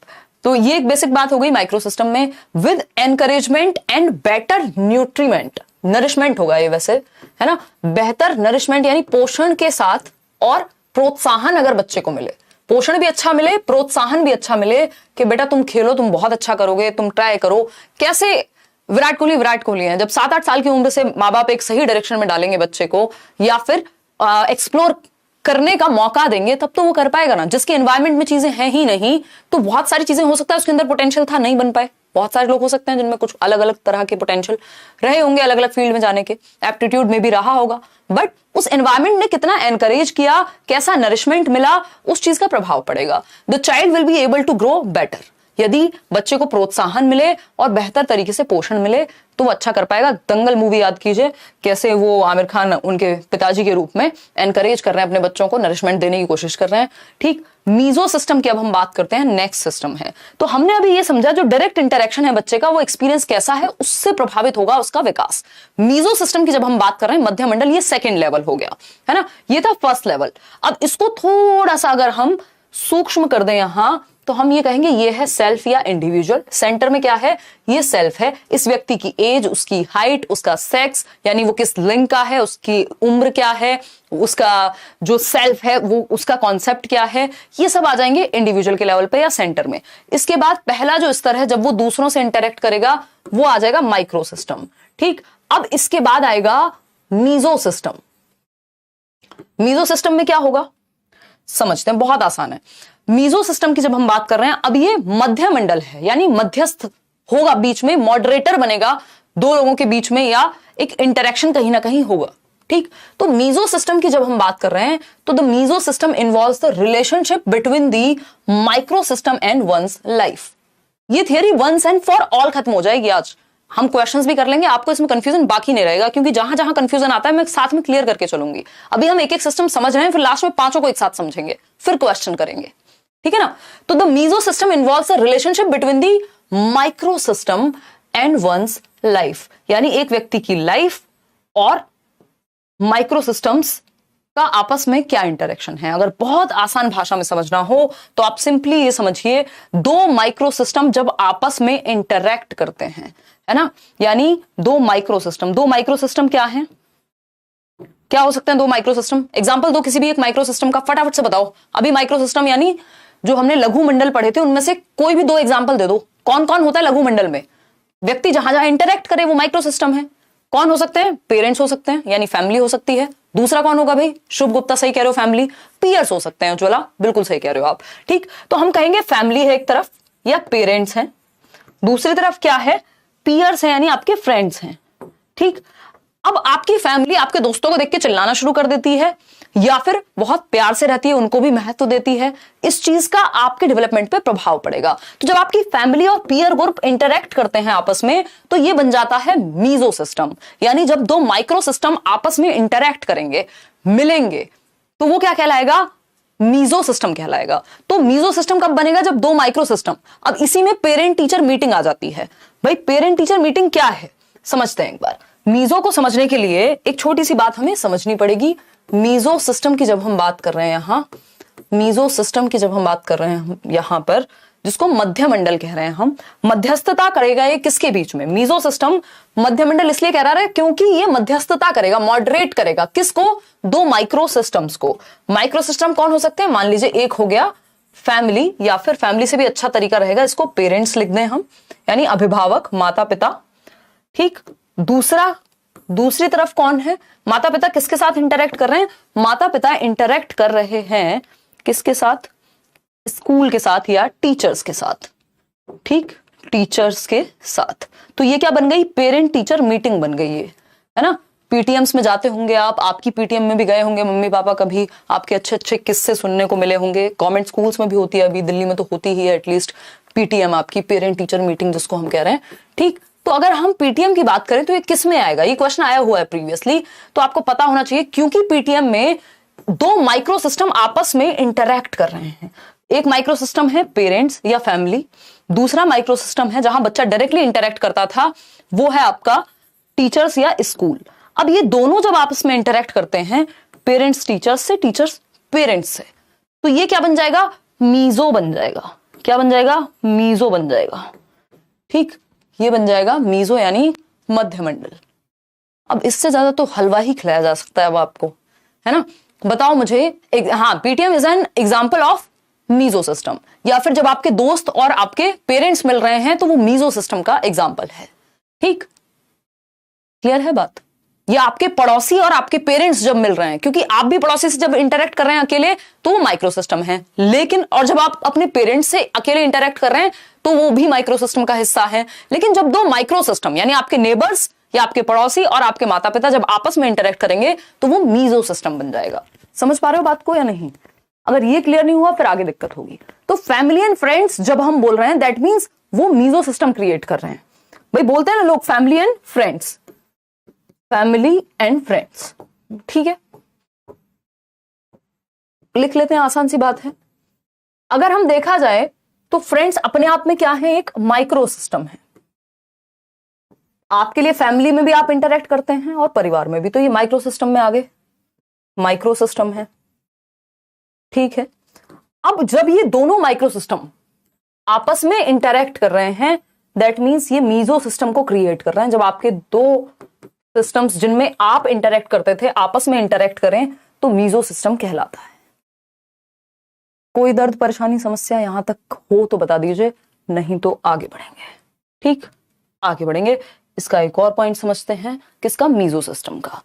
तो ये एक बेसिक बात हो गई माइक्रो सिस्टम में। With encouragement and better nutriment, nourishment होगा ये वैसे, है ना, बेहतर नरिशमेंट यानी पोषण के साथ, और प्रोत्साहन अगर बच्चे को मिले, पोषण भी अच्छा मिले, प्रोत्साहन भी अच्छा मिले कि बेटा तुम खेलो, तुम बहुत अच्छा करोगे, तुम ट्राई करो। कैसे, विराट कोहली हैं, जब 7-8 साल की उम्र से माँ बाप एक सही डायरेक्शन में डालेंगे बच्चे को, या फिर एक्सप्लोर करने का मौका देंगे, तब तो वो कर पाएगा ना। जिसके एनवायरनमेंट में चीजें हैं ही नहीं, तो बहुत सारी चीजें हो सकता है उसके अंदर पोटेंशियल था, नहीं बन पाए। बहुत सारे लोग हो सकते हैं जिनमें कुछ अलग अलग तरह के पोटेंशियल रहे होंगे, अलग अलग फील्ड में जाने के, एप्टीट्यूड में भी रहा होगा, बट उस एनवायरनमेंट ने कितना एनकरेज किया, कैसा नरिशमेंट मिला, उस चीज का प्रभाव पड़ेगा। The child will be able to grow better. यदि बच्चे को प्रोत्साहन मिले और बेहतर तरीके से पोषण मिले तो वो अच्छा कर पाएगा। दंगल मूवी याद कीजिए, कैसे वो आमिर खान उनके पिताजी के रूप में एनकरेज कर रहे हैं अपने बच्चों को, नरिशमेंट देने की कोशिश कर रहे हैं। ठीक, मीजो सिस्टम की अब हम बात करते हैं, नेक्स्ट सिस्टम है। तो हमने अभी ये समझा जो डायरेक्ट इंटरेक्शन है बच्चे का, वो एक्सपीरियंस कैसा है, उससे प्रभावित होगा उसका विकास। मीजो सिस्टम की जब हम बात कर रहे हैं, मध्य मंडल, ये सेकेंड लेवल हो गया, है ना, ये था फर्स्ट लेवल। अब इसको थोड़ा सा अगर हम सूक्ष्म कर दें यहां, तो हम ये कहेंगे ये है सेल्फ या इंडिविजुअल। सेंटर में क्या है, ये सेल्फ है, इस व्यक्ति की एज, उसकी हाइट, उसका सेक्स, यानी वो किस लिंग का है, उसकी उम्र क्या है, उसका जो सेल्फ है वो उसका कॉन्सेप्ट क्या है, ये सब आ जाएंगे इंडिविजुअल के लेवल पे या सेंटर में। इसके बाद पहला जो स्तर है, जब वो दूसरों से इंटरेक्ट करेगा, वो आ जाएगा माइक्रो सिस्टम। ठीक, अब इसके बाद आएगा मीजो सिस्टम। मीजो सिस्टम में क्या होगा समझते हैं, बहुत आसान है। मीजो सिस्टम की जब हम बात कर रहे हैं, अब ये मध्य मंडल है, यानी मध्यस्थ होगा, बीच में मॉडरेटर बनेगा दो लोगों के बीच में, या एक इंटरेक्शन कहीं ना कहीं होगा। ठीक, तो मीजो सिस्टम की जब हम बात कर रहे हैं तो the meso system involves the relationship between the micro system and one's life. ये theory once and for all खत्म हो जाएगी। आज हम क्वेश्चंस भी कर लेंगे, आपको इसमें कंफ्यूजन बाकी नहीं रहेगा, क्योंकि जहां जहां कंफ्यूजन आता है मैं साथ में क्लियर करके चलूंगी। अभी हम एक एक सिस्टम समझ रहे हैं, फिर लास्ट में पांचों को एक साथ समझेंगे, फिर क्वेश्चन करेंगे, ठीक है ना। तो the meso system involves the relationship between the micro system and one's life, यानी एक व्यक्ति की लाइफ और माइक्रो सिस्टम्स का आपस में क्या इंटरेक्शन है। अगर बहुत आसान भाषा में समझना हो तो आप सिंपली ये समझिए, दो माइक्रो सिस्टम जब आपस में इंटरेक्ट करते हैं, है ना, यानी दो माइक्रो सिस्टम क्या है, क्या हो सकते हैं दो माइक्रो सिस्टम। एग्जांपल दो किसी भी एक माइक्रो सिस्टम का, फटाफट से बताओ। अभी माइक्रो सिस्टम यानी जो हमने लघु मंडल पढ़े थे उनमें से कोई भी दो एग्जांपल दे दो। कौन कौन होता है लघु मंडल में? व्यक्ति जहां जहां इंटरेक्ट करे वो माइक्रो सिस्टम है। कौन हो सकते हैं? पेरेंट्स हो सकते हैं, यानी फैमिली हो सकती है। दूसरा कौन होगा भाई? शुभ गुप्ता सही कह रहे हो, फैमिली। पीयर्स हो सकते हैं, उज्ज्वला बिल्कुल सही कह रहे हो आप। ठीक, तो हम कहेंगे फैमिली है एक तरफ या पेरेंट्स हैं, दूसरी तरफ क्या है? पीयर्स है, यानी आपके फ्रेंड्स हैं। ठीक, अब आपकी फैमिली आपके दोस्तों को देख के चिल्लाना शुरू कर देती है या फिर बहुत प्यार से रहती है, उनको भी महत्व देती है, इस चीज का आपके डेवलपमेंट पे प्रभाव पड़ेगा। तो जब आपकी फैमिली और पीयर ग्रुप इंटरेक्ट करते हैं आपस में तो ये बन जाता है मीजो सिस्टम, यानी जब दो माइक्रो सिस्टम आपस में इंटरेक्ट करेंगे, मिलेंगे, तो वो क्या कहलाएगा? मीजो सिस्टम कहलाएगा। तो मीजो सिस्टम कब बनेगा? जब दो माइक्रो सिस्टम, अब इसी में पेरेंट टीचर मीटिंग आ जाती है। भाई पेरेंट टीचर मीटिंग क्या है समझते हैं एक बार। मीजो को समझने के लिए एक छोटी सी बात हमें समझनी पड़ेगी। मीजो सिस्टम की जब हम बात कर रहे हैं मीजो सिस्टम की जब हम बात कर रहे हैं यहां पर, जिसको मध्यमंडल कह रहे हैं हम, मध्यस्थता करेगा ये किसके बीच में? मीजो सिस्टम मध्यमंडल इसलिए कह रहा है क्योंकि ये मध्यस्थता करेगा, मॉडरेट करेगा। किसको? दो माइक्रो सिस्टम्स को। माइक्रो सिस्टम कौन हो सकते हैं? मान लीजिए एक हो गया फैमिली, या फिर फैमिली से भी अच्छा तरीका रहेगा इसको पेरेंट्स लिख दें हम, यानी अभिभावक, माता पिता। ठीक, दूसरी तरफ कौन है? माता पिता किसके साथ इंटरेक्ट कर रहे हैं? माता पिता इंटरेक्ट कर रहे हैं किसके साथ? स्कूल के साथ या टीचर्स के साथ। ठीक, टीचर्स के साथ। तो ये क्या बन गई? पेरेंट टीचर मीटिंग बन गई है ना। पीटीएम्स में जाते होंगे आप, आपकी पीटीएम में भी गए होंगे मम्मी पापा, कभी आपके अच्छे अच्छे किस्से सुनने को मिले होंगे। गवर्नमेंट स्कूल्स में भी होती है, अभी दिल्ली में तो होती ही है एटलीस्ट पीटीएम, आपकी पेरेंट टीचर मीटिंग जिसको हम कह रहे हैं। ठीक, तो अगर हम पीटीएम की बात करें तो ये किस में आएगा? ये क्वेश्चन आया हुआ है प्रीवियसली, तो आपको पता होना चाहिए, क्योंकि पीटीएम में दो माइक्रो सिस्टम आपस में इंटरैक्ट कर रहे हैं। एक माइक्रो सिस्टम है पेरेंट्स या फैमिली, दूसरा माइक्रो सिस्टम है जहां बच्चा डायरेक्टली इंटरैक्ट करता था, वो है आपका टीचर्स या स्कूल। अब ये दोनों जब आपस में इंटरैक्ट करते हैं, पेरेंट्स टीचर्स से, टीचर्स पेरेंट्स से, तो ये क्या बन जाएगा? मीजो बन जाएगा। क्या बन जाएगा? मीजो बन जाएगा। ठीक, ये बन जाएगा मीजो यानी मध्यमंडल। अब इससे ज्यादा तो हलवा ही खिलाया जा सकता है अब आपको, है ना। बताओ मुझे, हाँ, PTM is an example of meso system, या फिर जब आपके दोस्त और आपके पेरेंट्स मिल रहे हैं तो वो मीजो सिस्टम का एग्जांपल है। ठीक, क्लियर है बात? या आपके पड़ोसी और आपके पेरेंट्स जब मिल रहे हैं, क्योंकि आप भी पड़ोसी से जब इंटरेक्ट कर रहे हैं अकेले तो वो माइक्रो सिस्टम है, लेकिन और जब आप अपने पेरेंट्स से अकेले इंटरेक्ट कर रहे हैं तो वो भी माइक्रो सिस्टम का हिस्सा है। लेकिन जब दो माइक्रो सिस्टम यानी आपके नेबर्स या आपके पड़ोसी और आपके माता पिता जब आपस में इंटरेक्ट करेंगे तो वो मीजो सिस्टम बन जाएगा। समझ पा रहे हो बात को या नहीं? अगर ये क्लियर नहीं हुआ फिर आगे दिक्कत होगी। तो फैमिली एंड फ्रेंड्स जब हम बोल रहे हैं दैट मीन्स वो मीजो सिस्टम क्रिएट कर रहे हैं। भाई बोलते हैं ना लोग family and friends, family and friends. ठीक है, लिख लेते हैं, आसान सी बात है। अगर हम देखा जाए तो फ्रेंड्स अपने आप में क्या है? एक माइक्रो सिस्टम है। आपके लिए फैमिली में भी आप इंटरेक्ट करते हैं और परिवार में भी, तो ये माइक्रो सिस्टम में आ गए, माइक्रो सिस्टम है। ठीक है, अब जब ये दोनों माइक्रो सिस्टम आपस में इंटरेक्ट कर रहे हैं दैट मीन्स ये मीजो सिस्टम को क्रिएट कर रहे हैं। जब आपके दो सिस्टम्स जिनमें आप इंटरेक्ट करते थे आपस में इंटरेक्ट करें तो मीजो सिस्टम कहलाता है। कोई दर्द परेशानी समस्या यहां तक हो तो बता दीजिए, नहीं तो आगे बढ़ेंगे। ठीक, आगे बढ़ेंगे। इसका एक और पॉइंट समझते हैं, किसका? मीजो सिस्टम का।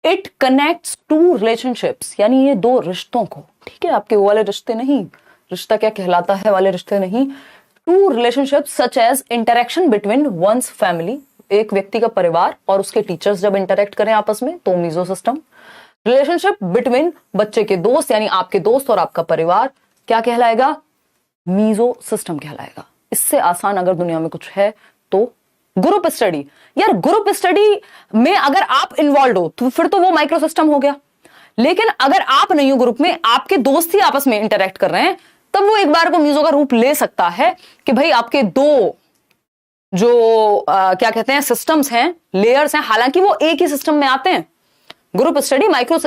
इट कनेक्ट्स टू रिलेशनशिप्स, यानी ये दो रिश्तों को, ठीक है, आपके वो वाले रिश्ते नहीं, रिश्ता क्या कहलाता है वाले रिश्ते नहीं, to relationships such as interaction between one's family, एक व्यक्ति का परिवार और उसके टीचर्स जब इंटरेक्ट करें आपस में तो मीजो सिस्टम। रिलेशनशिप बिटवीन बच्चे के दोस्त यानी आपके दोस्त और आपका परिवार क्या कहलाएगा? मीजो सिस्टम कहलाएगा। इससे आसान अगर दुनिया में कुछ है तो ग्रुप स्टडी। यार ग्रुप स्टडी में अगर आप इन्वॉल्व हो तो फिर तो वो माइक्रो सिस्टम हो गया, लेकिन अगर आप नहीं हो ग्रुप में, आपके दोस्त ही आपस में इंटरेक्ट कर रहे हैं, तब वो एक बार को मीजो का रूप ले सकता है कि भाई आपके दो जो क्या कहते हैं सिस्टम्स हैं, लेयर्स हैं, हालांकि वो एक ही सिस्टम में आते हैं। ग्रुप स्टडी माइक्रो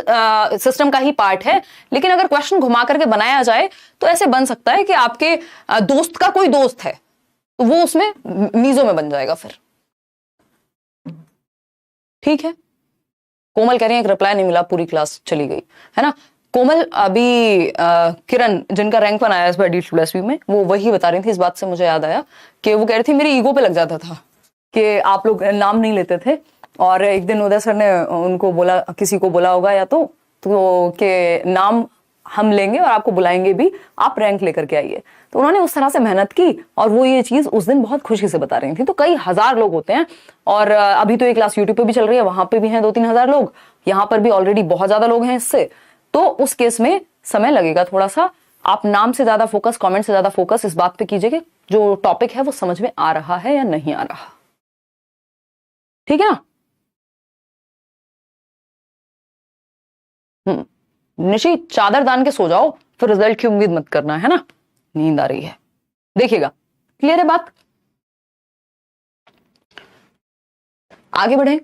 सिस्टम का ही पार्ट है, लेकिन अगर क्वेश्चन घुमा करके बनाया जाए तो ऐसे बन सकता है कि आपके दोस्त का कोई दोस्त है तो वो उसमें मीजो में बन जाएगा फिर। ठीक है, कोमल कह रही है एक रिप्लाई नहीं मिला, पूरी क्लास चली गई है ना। कोमल अभी किरण जिनका रैंक 1 आया इस बार D+V में, वो वही बता रही थी। इस बात से मुझे याद आया कि वो कह रही थी मेरी ईगो पे लग जाता था कि आप लोग नाम नहीं लेते थे, और एक दिन उदय सर ने उनको बोला, किसी को बोला होगा या तो कि नाम हम लेंगे और आपको बुलाएंगे भी, आप रैंक लेकर के आइए। तो उन्होंने उस तरह से मेहनत की और वो ये चीज उस दिन बहुत खुशी से बता रही थी। तो कई हजार लोग होते हैं, और अभी तो ये क्लास यूट्यूब पे भी चल रही है, वहां पे भी हैं 2-3 हजार लोग, यहाँ पर भी ऑलरेडी बहुत ज्यादा लोग हैं इससे। तो उस केस में समय लगेगा थोड़ा सा। आप नाम से ज्यादा फोकस, कमेंट से ज्यादा फोकस इस बात पे कीजिए कि जो टॉपिक है वो समझ में आ रहा है या नहीं आ रहा। ठीक है ना। निशी चादर दान के सो जाओ, फिर रिजल्ट की उम्मीद मत करना, है ना, नींद आ रही है। देखिएगा, क्लियर है बात। आगे बढ़े।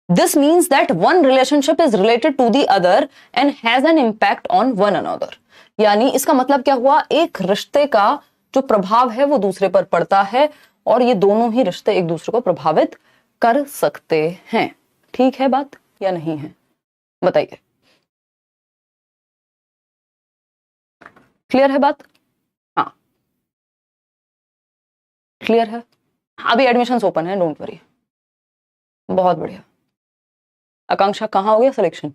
This means that one relationship is related to the other and has an impact on one another. यानी इसका मतलब क्या हुआ, एक रिश्ते का जो प्रभाव है वो दूसरे पर पड़ता है, और ये दोनों ही रिश्ते एक दूसरे को प्रभावित कर सकते हैं। ठीक है बात या नहीं है, बताइए। क्लियर है बात? हाँ क्लियर है। अभी एडमिशंस ओपन है, डोंट वरी। बहुत बढ़िया। आकांक्षा कहाँ हो गया सिलेक्शन?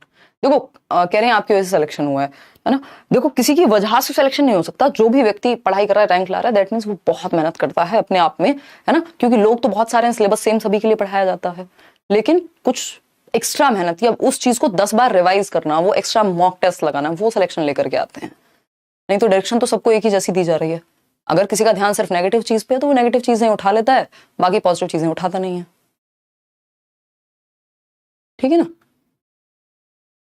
देखो कह रहे हैं आपकी वजह से सिलेक्शन हुआ है ना। देखो किसी की वजह से सिलेक्शन नहीं हो सकता। जो भी व्यक्ति पढ़ाई कर रहा है, रैंक ला रहा है, दैट मीन्स वो बहुत मेहनत करता है अपने आप में, है ना। क्योंकि लोग तो बहुत सारे हैं, सिलेबस सेम सभी के लिए पढ़ाया जाता है, लेकिन कुछ एक्स्ट्रा मेहनत या उस चीज को 10 बार रिवाइज करना, वो एक्स्ट्रा मॉक टेस्ट लगाना, वो सिलेक्शन लेकर के आते हैं। नहीं तो डायरेक्शन तो सबको एक ही जैसी दी जा रही है। अगर किसी का ध्यान सिर्फ नेगेटिव चीज पे है तो वो नेगेटिव चीजें उठा लेता है, बाकी पॉजिटिव चीजें उठाता नहीं है। ठीक है ना,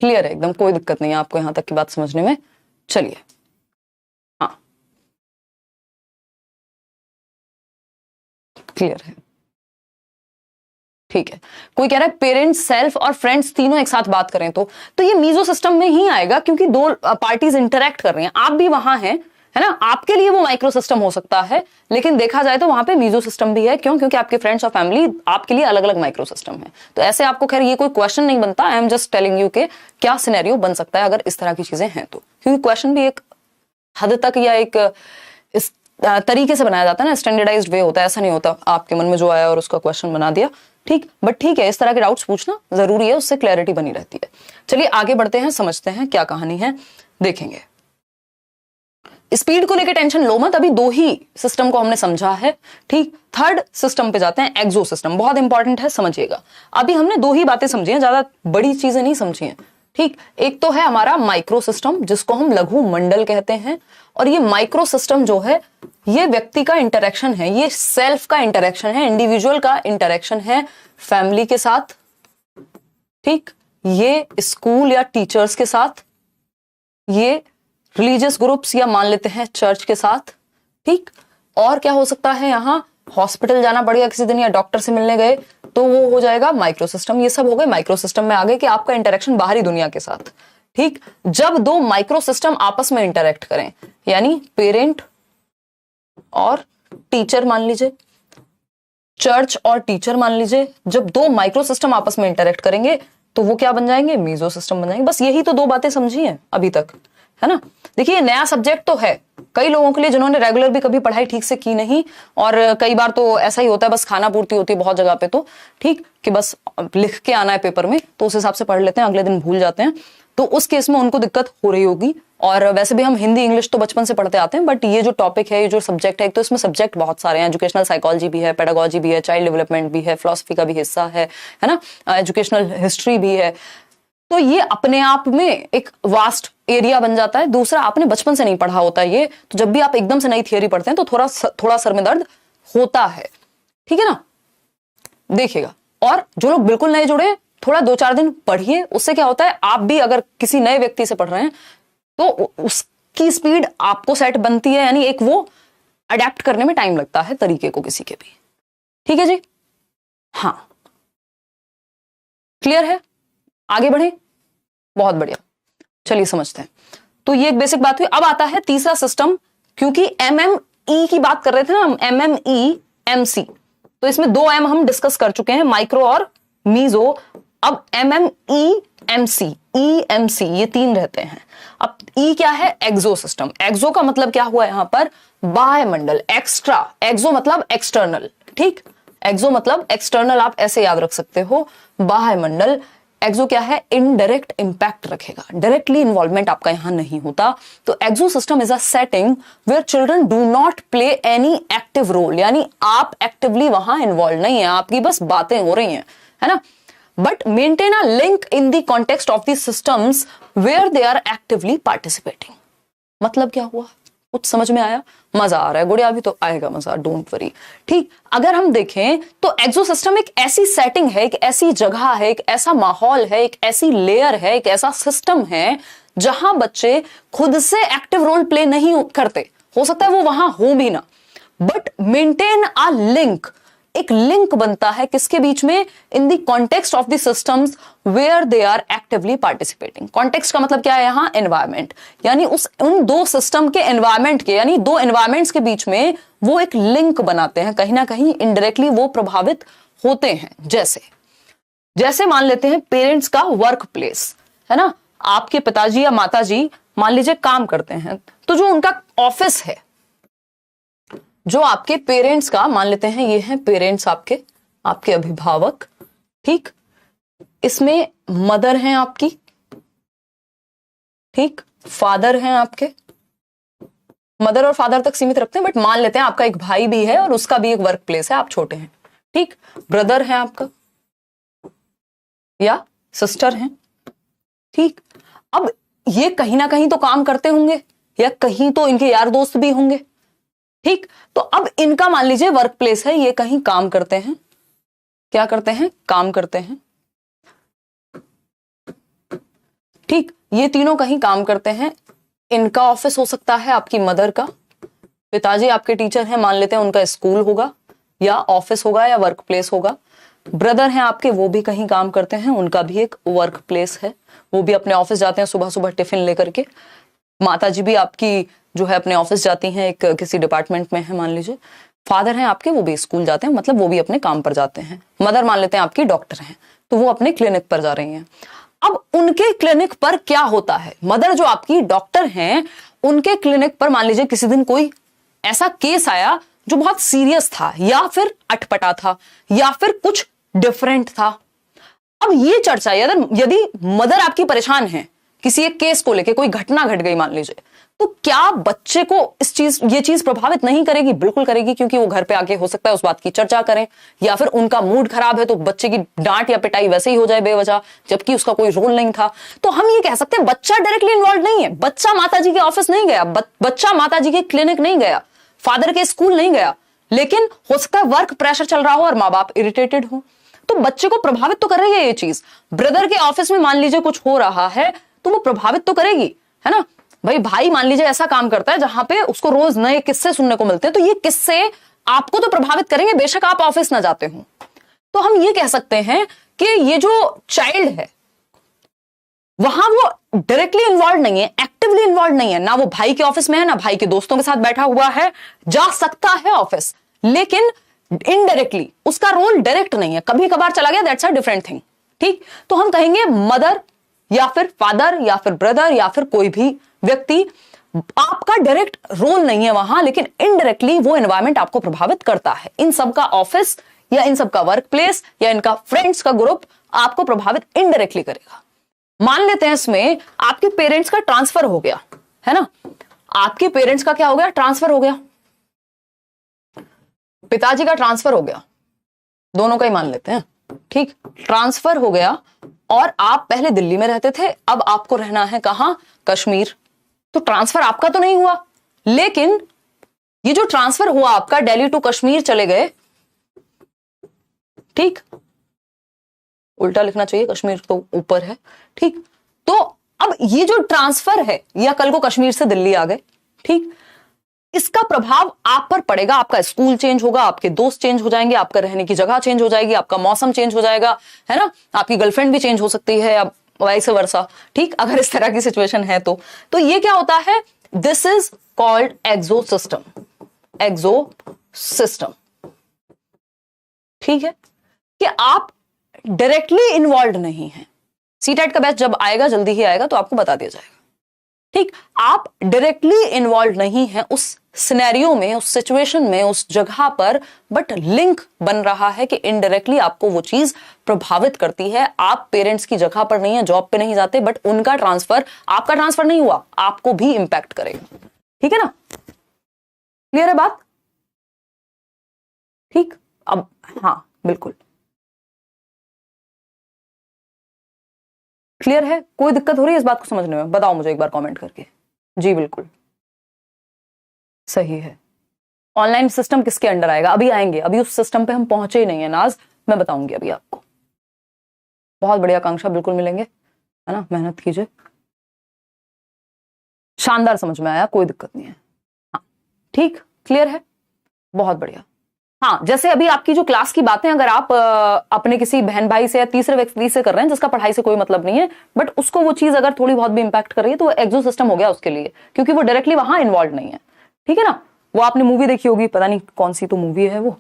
क्लियर है एकदम, कोई दिक्कत नहीं है आपको यहां तक की बात समझने में। चलिए हाँ क्लियर है, ठीक है। कोई कह रहा है पेरेंट्स, सेल्फ और फ्रेंड्स तीनों एक साथ बात करें तो ये मीजो सिस्टम में ही आएगा, क्योंकि दो पार्टीज इंटरेक्ट कर रही हैं, आप भी वहां हैं, है ना। आपके लिए वो माइक्रो सिस्टम हो सकता है, लेकिन देखा जाए तो वहां पे मीजो सिस्टम भी है। क्यों? क्योंकि आपके फ्रेंड्स और फैमिली आपके लिए अलग अलग माइक्रो सिस्टम है। तो ऐसे आपको खैर ये कोई क्वेश्चन नहीं बनता, I am just telling you के क्या सिनेरियो बन सकता है अगर इस तरह की चीजें हैं तो, क्योंकि क्वेश्चन भी एक हद तक या एक इस तरीके से बनाया जाता है ना, स्टैंडर्डाइज्ड वे होता है। ऐसा नहीं होता आपके मन में जो आया और उसका क्वेश्चन बना दिया, ठीक। बट ठीक है, इस तरह के डाउट्स पूछना जरूरी है, उससे क्लैरिटी बनी रहती है। चलिए आगे बढ़ते हैं, समझते हैं क्या कहानी है, देखेंगे। स्पीड को लेकर टेंशन लो मत, अभी 2 ही सिस्टम को हमने समझा है, ठीक। थर्ड सिस्टम पे जाते हैं, एक्सो सिस्टम, बहुत इंपॉर्टेंट है, समझिएगा। अभी हमने 2 ही बातें समझी हैं, ज्यादा बड़ी चीजें नहीं समझी हैं, ठीक। एक तो है हमारा माइक्रो सिस्टम, जिसको हम लघु मंडल कहते हैं, और ये माइक्रो सिस्टम जो है ये व्यक्ति का इंटरेक्शन है, ये सेल्फ का इंटरेक्शन है, इंडिविजुअल का इंटरेक्शन है फैमिली के साथ, ठीक। ये स्कूल या टीचर्स के साथ, ये रिलीजियस ग्रुप्स या मान लेते हैं चर्च के साथ, ठीक। और क्या हो सकता है, यहां हॉस्पिटल जाना पड़ेगा किसी दिन या डॉक्टर से मिलने गए तो वो हो जाएगा माइक्रो सिस्टम। ये सब हो गए माइक्रो सिस्टम में आगे कि आपका इंटरेक्शन बाहरी दुनिया के साथ, ठीक। जब 2 माइक्रो सिस्टम आपस में इंटरेक्ट करें, यानी पेरेंट और टीचर मान लीजिए, चर्च और टीचर मान लीजिए, जब 2 माइक्रो सिस्टम आपस में इंटरेक्ट करेंगे तो वो क्या बन जाएंगे, मीजो सिस्टम बन जाएंगे। बस यही तो 2 बातें समझी हैं अभी तक, है ना। देखिए नया सब्जेक्ट तो है कई लोगों के लिए जिन्होंने रेगुलर भी कभी पढ़ाई ठीक से की नहीं, और कई बार तो ऐसा ही होता है, बस खाना पूर्ति होती है बहुत जगह पे तो, ठीक, कि बस लिख के आना है पेपर में, तो उस हिसाब से पढ़ लेते हैं, अगले दिन भूल जाते हैं, तो उस केस में उनको दिक्कत हो रही होगी। और वैसे भी हम हिंदी इंग्लिश तो बचपन से पढ़ते आते हैं, बट ये जो टॉपिक है, ये जो सब्जेक्ट है, एक तो इसमें सब्जेक्ट बहुत सारे हैं, एजुकेशनल साइकोलॉजी भी है, पेडागोजी भी है, चाइल्ड डेवलपमेंट भी है, फिलोसफी का भी हिस्सा है ना, एजुकेशनल हिस्ट्री भी है, तो ये अपने आप में एक वास्ट एरिया बन जाता है। दूसरा, आपने बचपन से नहीं पढ़ा होता ये, तो जब भी आप एकदम से नई थियरी पढ़ते हैं तो थोड़ा सर में दर्द होता है, ठीक है ना। देखिएगा, और जो लोग बिल्कुल नए जुड़े, थोड़ा 2-4 दिन पढ़िए, उससे क्या होता है, आप भी अगर किसी नए व्यक्ति से पढ़ रहे हैं तो उसकी स्पीड आपको सेट बनती है, यानी एक वो अडेप्ट करने में टाइम लगता है तरीके को किसी के भी, ठीक है जी। हाँ, क्लियर है, आगे बढ़े, बहुत बढ़िया, चलिए समझते हैं। तो ये एक बेसिक बात हुई। अब आता है तीसरा सिस्टम, क्योंकि MME की बात कर रहे थे ना हम, MME MC, तो इसमें 2 M हम डिस्कस कर चुके हैं, माइक्रो और मीजो। अब MME MC, EMC, ये 3 रहते हैं। अब E क्या है, एक्सो सिस्टम। एक्सो का मतलब क्या हुआ यहां पर, बाह्यमंडल, एक्स्ट्रा। एक्सो मतलब एक्सटर्नल, ठीक, एक्सो मतलब एक्सटर्नल, आप ऐसे याद रख सकते हो, बाह्यमंडल। एक्सो क्या है, इनडायरेक्ट इंपैक्ट रखेगा, डायरेक्टली इन्वॉल्वमेंट आपका यहां नहीं होता। तो exo system is a setting where children do not play any active role, यानी आप एक्टिवली वहां इन्वॉल्व नहीं है, आपकी बस बातें हो रही हैं, है ना। But maintain a link in the context of the systems where they are actively participating. मतलब क्या हुआ, कुछ समझ में आया, मजा आ रहा है गुड़िया, अभी तो आएगा मजा, डोंट वरी, ठीक। अगर हम देखें तो एक्सो सिस्टम एक ऐसी सेटिंग है, एक ऐसी जगह है, एक ऐसा माहौल है, एक ऐसी लेयर है, एक ऐसा सिस्टम है जहां बच्चे खुद से एक्टिव रोल प्ले नहीं करते, हो सकता है वो वहां हो भी ना, बट मेंटेन अ लिंक, एक लिंक बनता है किसके बीच में, in the context of the systems where they are actively participating. Context का मतलब क्या है यहां, एनवायरमेंट, यानी उन 2 सिस्टम के एनवायरमेंट के, यानी 2 एनवायरमेंट्स के बीच में वो एक लिंक बनाते हैं, कहीं ना कहीं इनडायरेक्टली वो प्रभावित होते हैं। जैसे मान लेते हैं पेरेंट्स का वर्क प्लेस, है ना, आपके पिताजी या माताजी मान लीजिए काम करते हैं, तो जो उनका ऑफिस है, जो आपके पेरेंट्स का, मान लेते हैं ये हैं पेरेंट्स आपके अभिभावक, ठीक, इसमें मदर हैं आपकी, ठीक, फादर हैं आपके, मदर और फादर तक सीमित रखते हैं, बट मान लेते हैं आपका एक भाई भी है और उसका भी एक वर्क प्लेस है, आप छोटे हैं, ठीक, ब्रदर है आपका या सिस्टर हैं, ठीक। अब ये कहीं ना कहीं तो काम करते होंगे, या कहीं तो इनके यार दोस्त भी होंगे, ठीक। तो अब इनका मान लीजिए वर्क प्लेस है, ये कहीं काम करते हैं, क्या करते हैं, काम करते हैं, ठीक, ये तीनों कहीं काम करते हैं। इनका ऑफिस हो सकता है, आपकी मदर का, पिताजी आपके टीचर हैं, मान लेते हैं उनका स्कूल होगा या ऑफिस होगा या वर्क प्लेस होगा। ब्रदर हैं आपके, वो भी कहीं काम करते हैं, उनका भी एक वर्क प्लेस है, वो भी अपने ऑफिस जाते हैं सुबह सुबह टिफिन लेकर के। माताजी भी आपकी जो है अपने ऑफिस जाती हैं, एक किसी डिपार्टमेंट में है मान लीजिए। फादर हैं आपके, वो भी स्कूल जाते हैं, मतलब वो भी अपने काम पर जाते हैं। मदर मान लेते हैं आपकी डॉक्टर हैं, तो वो अपने क्लिनिक पर जा रही हैं। अब उनके क्लिनिक पर क्या होता है, मदर जो आपकी डॉक्टर हैं, उनके क्लिनिक पर मान लीजिए किसी दिन कोई ऐसा केस आया जो बहुत सीरियस था, या फिर अटपटा था, या फिर कुछ डिफरेंट था। अब ये चर्चा, यदि मदर आपकी परेशान है किसी एक केस को लेके, कोई घटना घट गई मान लीजिए, तो क्या बच्चे को ये चीज प्रभावित नहीं करेगी? बिल्कुल करेगी, क्योंकि वो घर पे आके हो सकता है उस बात की चर्चा करें, या फिर उनका मूड खराब है तो बच्चे की डांट या पिटाई वैसे ही हो जाए बेवजह, जबकि उसका कोई रोल नहीं था। तो हम ये कह सकते हैं बच्चा डायरेक्टली इन्वॉल्व नहीं है, बच्चा माताजी के ऑफिस नहीं गया, बच्चा माताजी के क्लिनिक नहीं गया, फादर के स्कूल नहीं गया, लेकिन हो सकता है वर्क प्रेशर चल रहा हो और माँ बाप इरिटेटेड हो, तो बच्चे को प्रभावित तो कर रही है ये चीज। ब्रदर के ऑफिस में मान लीजिए कुछ हो रहा है तो वो प्रभावित तो करेगी, है ना। भाई मान लीजिए ऐसा काम करता है जहां पे उसको रोज नए किस्से सुनने को मिलते हैं, तो ये किस्से आपको तो प्रभावित करेंगे, बेशक आप ऑफिस ना जाते हो। तो हम ये कह सकते हैं कि ये जो चाइल्ड है वहां वो डायरेक्टली इन्वॉल्व नहीं है, एक्टिवली इन्वॉल्व नहीं है, ना वो भाई के ऑफिस में है, ना भाई के दोस्तों के साथ बैठा हुआ है, जा सकता है ऑफिस, लेकिन इनडायरेक्टली, उसका रोल डायरेक्ट नहीं है, कभी कभार चला गया, दैट्स अ डिफरेंट थिंग, ठीक। तो हम कहेंगे मदर या फिर फादर या फिर ब्रदर या फिर कोई भी व्यक्ति, आपका डायरेक्ट रोल नहीं है वहां, लेकिन इनडायरेक्टली वो एनवायरमेंट आपको प्रभावित करता है। इन सबका ऑफिस या इन सबका वर्क प्लेस या इनका फ्रेंड्स का ग्रुप आपको प्रभावित इनडायरेक्टली करेगा। मान लेते हैं इसमें आपके पेरेंट्स का ट्रांसफर हो गया, है ना, आपके पेरेंट्स का क्या हो गया, ट्रांसफर हो गया, पिताजी का ट्रांसफर हो गया, दोनों का ही मान लेते हैं, ठीक, ट्रांसफर हो गया, और आप पहले दिल्ली में रहते थे, अब आपको रहना है कहां? कश्मीर। तो ट्रांसफर आपका तो नहीं हुआ, लेकिन ये जो ट्रांसफर हुआ आपका, दिल्ली टू कश्मीर चले गए, ठीक, उल्टा लिखना चाहिए, कश्मीर तो ऊपर है, ठीक। तो अब ये जो ट्रांसफर है, या कल को कश्मीर से दिल्ली आ गए, ठीक, इसका प्रभाव आप पर पड़ेगा। आपका स्कूल चेंज होगा, आपके दोस्त चेंज हो जाएंगे, आपका रहने की जगह चेंज हो जाएगी, आपका मौसम चेंज हो जाएगा, है ना, आपकी गर्लफ्रेंड भी चेंज हो सकती है, या वाइस वर्सा, ठीक, अगर इस तरह की सिचुएशन है तो ये क्या होता है? This is called exo system, exo system, ठीक है, कि आप डायरेक्टली इन्वॉल्व नहीं हैं। सीटेट का बैच जब आएगा, जल्दी ही आएगा, तो आपको बता दिया जाएगा, ठीक। आप डायरेक्टली इन्वॉल्व नहीं हैं उस सिनेरियो में, उस सिचुएशन में, उस जगह पर, बट लिंक बन रहा है कि इनडायरेक्टली आपको वो चीज प्रभावित करती है। आप पेरेंट्स की जगह पर नहीं है, जॉब पे नहीं जाते, बट उनका ट्रांसफर, आपका ट्रांसफर नहीं हुआ, आपको भी इंपैक्ट करेगा, ठीक है ना? क्लियर है बात? ठीक, अब हाँ बिल्कुल क्लियर है। कोई दिक्कत हो रही है इस बात को समझने में? बताओ मुझे एक बार कमेंट करके। जी बिल्कुल सही है। ऑनलाइन सिस्टम किसके अंडर आएगा? अभी आएंगे, अभी उस सिस्टम पे हम पहुंचे ही नहीं है नाज, मैं बताऊंगी अभी आपको। बहुत बढ़िया आकांक्षा, बिल्कुल मिलेंगे, है ना, मेहनत कीजिए। शानदार, समझ में आया, कोई दिक्कत नहीं है। हाँ ठीक, क्लियर है, बहुत बढ़िया। हाँ, जैसे अभी आपकी जो क्लास की बातें अगर आप अपने किसी बहन भाई से या तीसरे व्यक्ति से कर रहे हैं जिसका पढ़ाई से कोई मतलब नहीं है, बट उसको वो चीज अगर थोड़ी बहुत भी इंपैक्ट कर रही है, तो वो एक्सो सिस्टम हो गया उसके लिए, क्योंकि वो डायरेक्टली वहां इन्वॉल्व नहीं है, ठीक है ना। वो आपने मूवी देखी होगी, पता नहीं कौन सी तो मूवी है वो,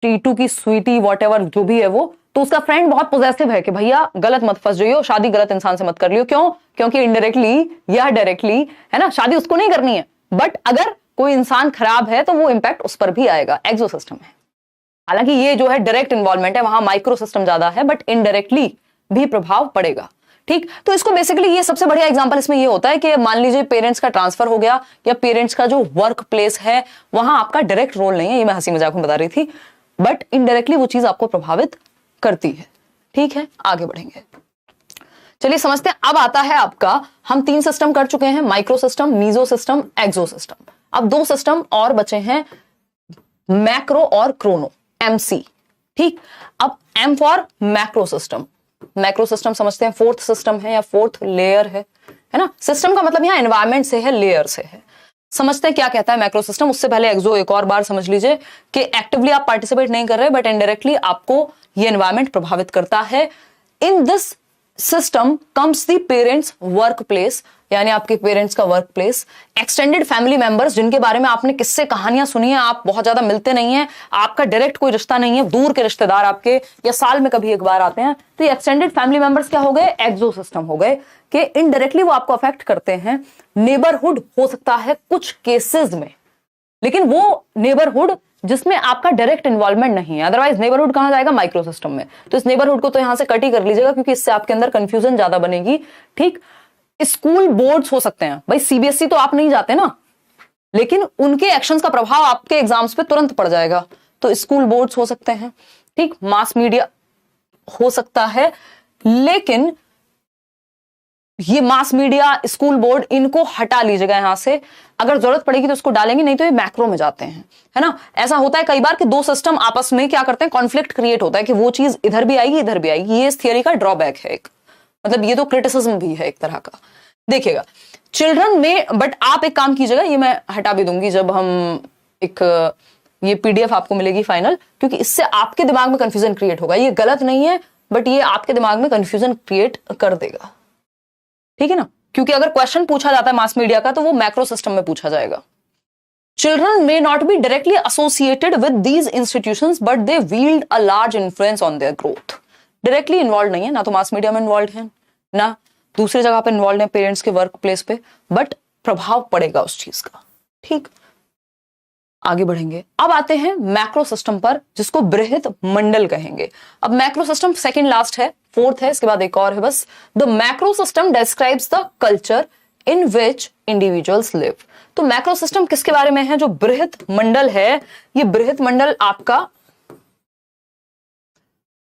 टीटू की स्वीटी वॉटएवर जो भी है वो, तो उसका फ्रेंड बहुत पॉजिटिव है कि भैया गलत मत फंस जाइयो, शादी गलत इंसान से मत कर लियो। क्यों? क्योंकि इनडायरेक्टली या डायरेक्टली, है ना, शादी उसको नहीं करनी है, बट अगर कोई इंसान खराब है तो वो इंपैक्ट उस पर भी आएगा। एक्सो सिस्टम है। हालांकि ये जो है डायरेक्ट इन्वॉल्वमेंट है, वहां माइक्रो सिस्टम ज्यादा है, बट इनडायरेक्टली भी प्रभाव पड़ेगा, ठीक। तो इसको बेसिकली, ये सबसे बढ़िया एग्जांपल इसमें ये होता है कि मान लीजिए पेरेंट्स का ट्रांसफर हो गया, या पेरेंट्स का जो वर्क प्लेस है वहां आपका डायरेक्ट रोल नहीं है, ये मैं हंसी मजाक में बता रही थी, बट इनडायरेक्टली वो चीज आपको प्रभावित करती है, ठीक है। आगे बढ़ेंगे, चलिए समझते हैं। अब आता है आपका, हम 3 सिस्टम कर चुके हैं, micro system, meso system, exo system. अब 2 सिस्टम और बचे हैं, मैक्रो और क्रोनो, एमसी, ठीक। अब M for macro system. Macro system समझते हैं, 4th सिस्टम है या 4th लेयर है ना। सिस्टम का मतलब यहां एनवायरमेंट से है, लेयर से है। समझते हैं क्या कहता है मैक्रो सिस्टम। उससे पहले एक्सो एक और बार समझ लीजिए कि एक्टिवली आप पार्टिसिपेट नहीं कर रहे, बट इनडायरेक्टली आपको ये एनवायरमेंट प्रभावित करता है। In this system comes the parents work place, यानी आपके पेरेंट्स का work place, extended family members जिनके बारे में आपने किस्से कहानियां सुनी है, आप बहुत ज्यादा मिलते नहीं है, आपका डायरेक्ट कोई रिश्ता नहीं है, दूर के रिश्तेदार आपके, या साल में कभी एक बार आते हैं, तो ये एक्सटेंडेड फैमिली मेंबर्स क्या हो गए? एक्सो सिस्टम हो गए, कि इनडायरेक्टली वो आपको अफेक्ट करते हैं। नेबरहुड हो सकता है कुछ केसेस में, लेकिन वो नेबरहुड जिसमें आपका डायरेक्ट इन्वॉल्वमेंट नहीं है, अदरवाइज नेबरहुड कहां जाएगा? माइक्रो सिस्टम में। तो इस नेबरहुड को तो यहां से कट ही कर लीजिएगा, क्योंकि इससे आपके अंदर कंफ्यूजन ज्यादा बनेगी, ठीक। स्कूल बोर्ड्स हो सकते हैं, भाई सीबीएसई तो आप नहीं जाते ना, लेकिन उनके एक्शंस का प्रभाव आपके एग्जाम्स पे तुरंत पड़ जाएगा, तो स्कूल बोर्ड्स हो सकते हैं, ठीक। मास मीडिया हो सकता है, लेकिन ये मास मीडिया, स्कूल बोर्ड, इनको हटा लीजिएगा यहां से। अगर जरूरत पड़ेगी तो इसको डालेंगे, नहीं तो ये मैक्रो में जाते हैं, है ना। ऐसा होता है कई बार कि 2 सिस्टम आपस में क्या करते हैं, कॉन्फ्लिक्ट क्रिएट होता है कि वो चीज इधर भी आएगी, इधर भी आएगी। ये इस थियरी का ड्रॉबैक है एक, मतलब ये तो क्रिटिसिज्म भी है एक तरह का। देखिएगा चिल्ड्रन में, बट आप एक काम कीजिएगा, ये मैं हटा भी दूंगी जब हम एक ये पीडीएफ आपको मिलेगी फाइनल, क्योंकि इससे आपके दिमाग में कंफ्यूजन क्रिएट होगा। ये गलत नहीं है, बट ये आपके दिमाग में कंफ्यूजन क्रिएट कर देगा, ठीक है ना। क्योंकि अगर क्वेश्चन पूछा जाता है मास मीडिया का, तो वो मैक्रो सिस्टम में पूछा जाएगा। Children may not be directly associated with these institutions, but they wield a large influence on their growth. Directly involve नहीं है, ना तो मास मीडिया में इन्वॉल्व है, ना दूसरी जगह पे इन्वॉल्व है पेरेंट्स के वर्क प्लेस पे, बट प्रभाव पड़ेगा उस चीज का, ठीक। आगे बढ़ेंगे, अब आते हैं मैक्रो सिस्टम पर, जिसको बृहत मंडल कहेंगे। अब मैक्रो सिस्टम सेकंड लास्ट है, 4th है, इसके बाद एक और है बस। The macro system describes the culture in which individuals live. तो मैक्रो सिस्टम किसके बारे में है? जो बृहत मंडल है, ये बृहत मंडल आपका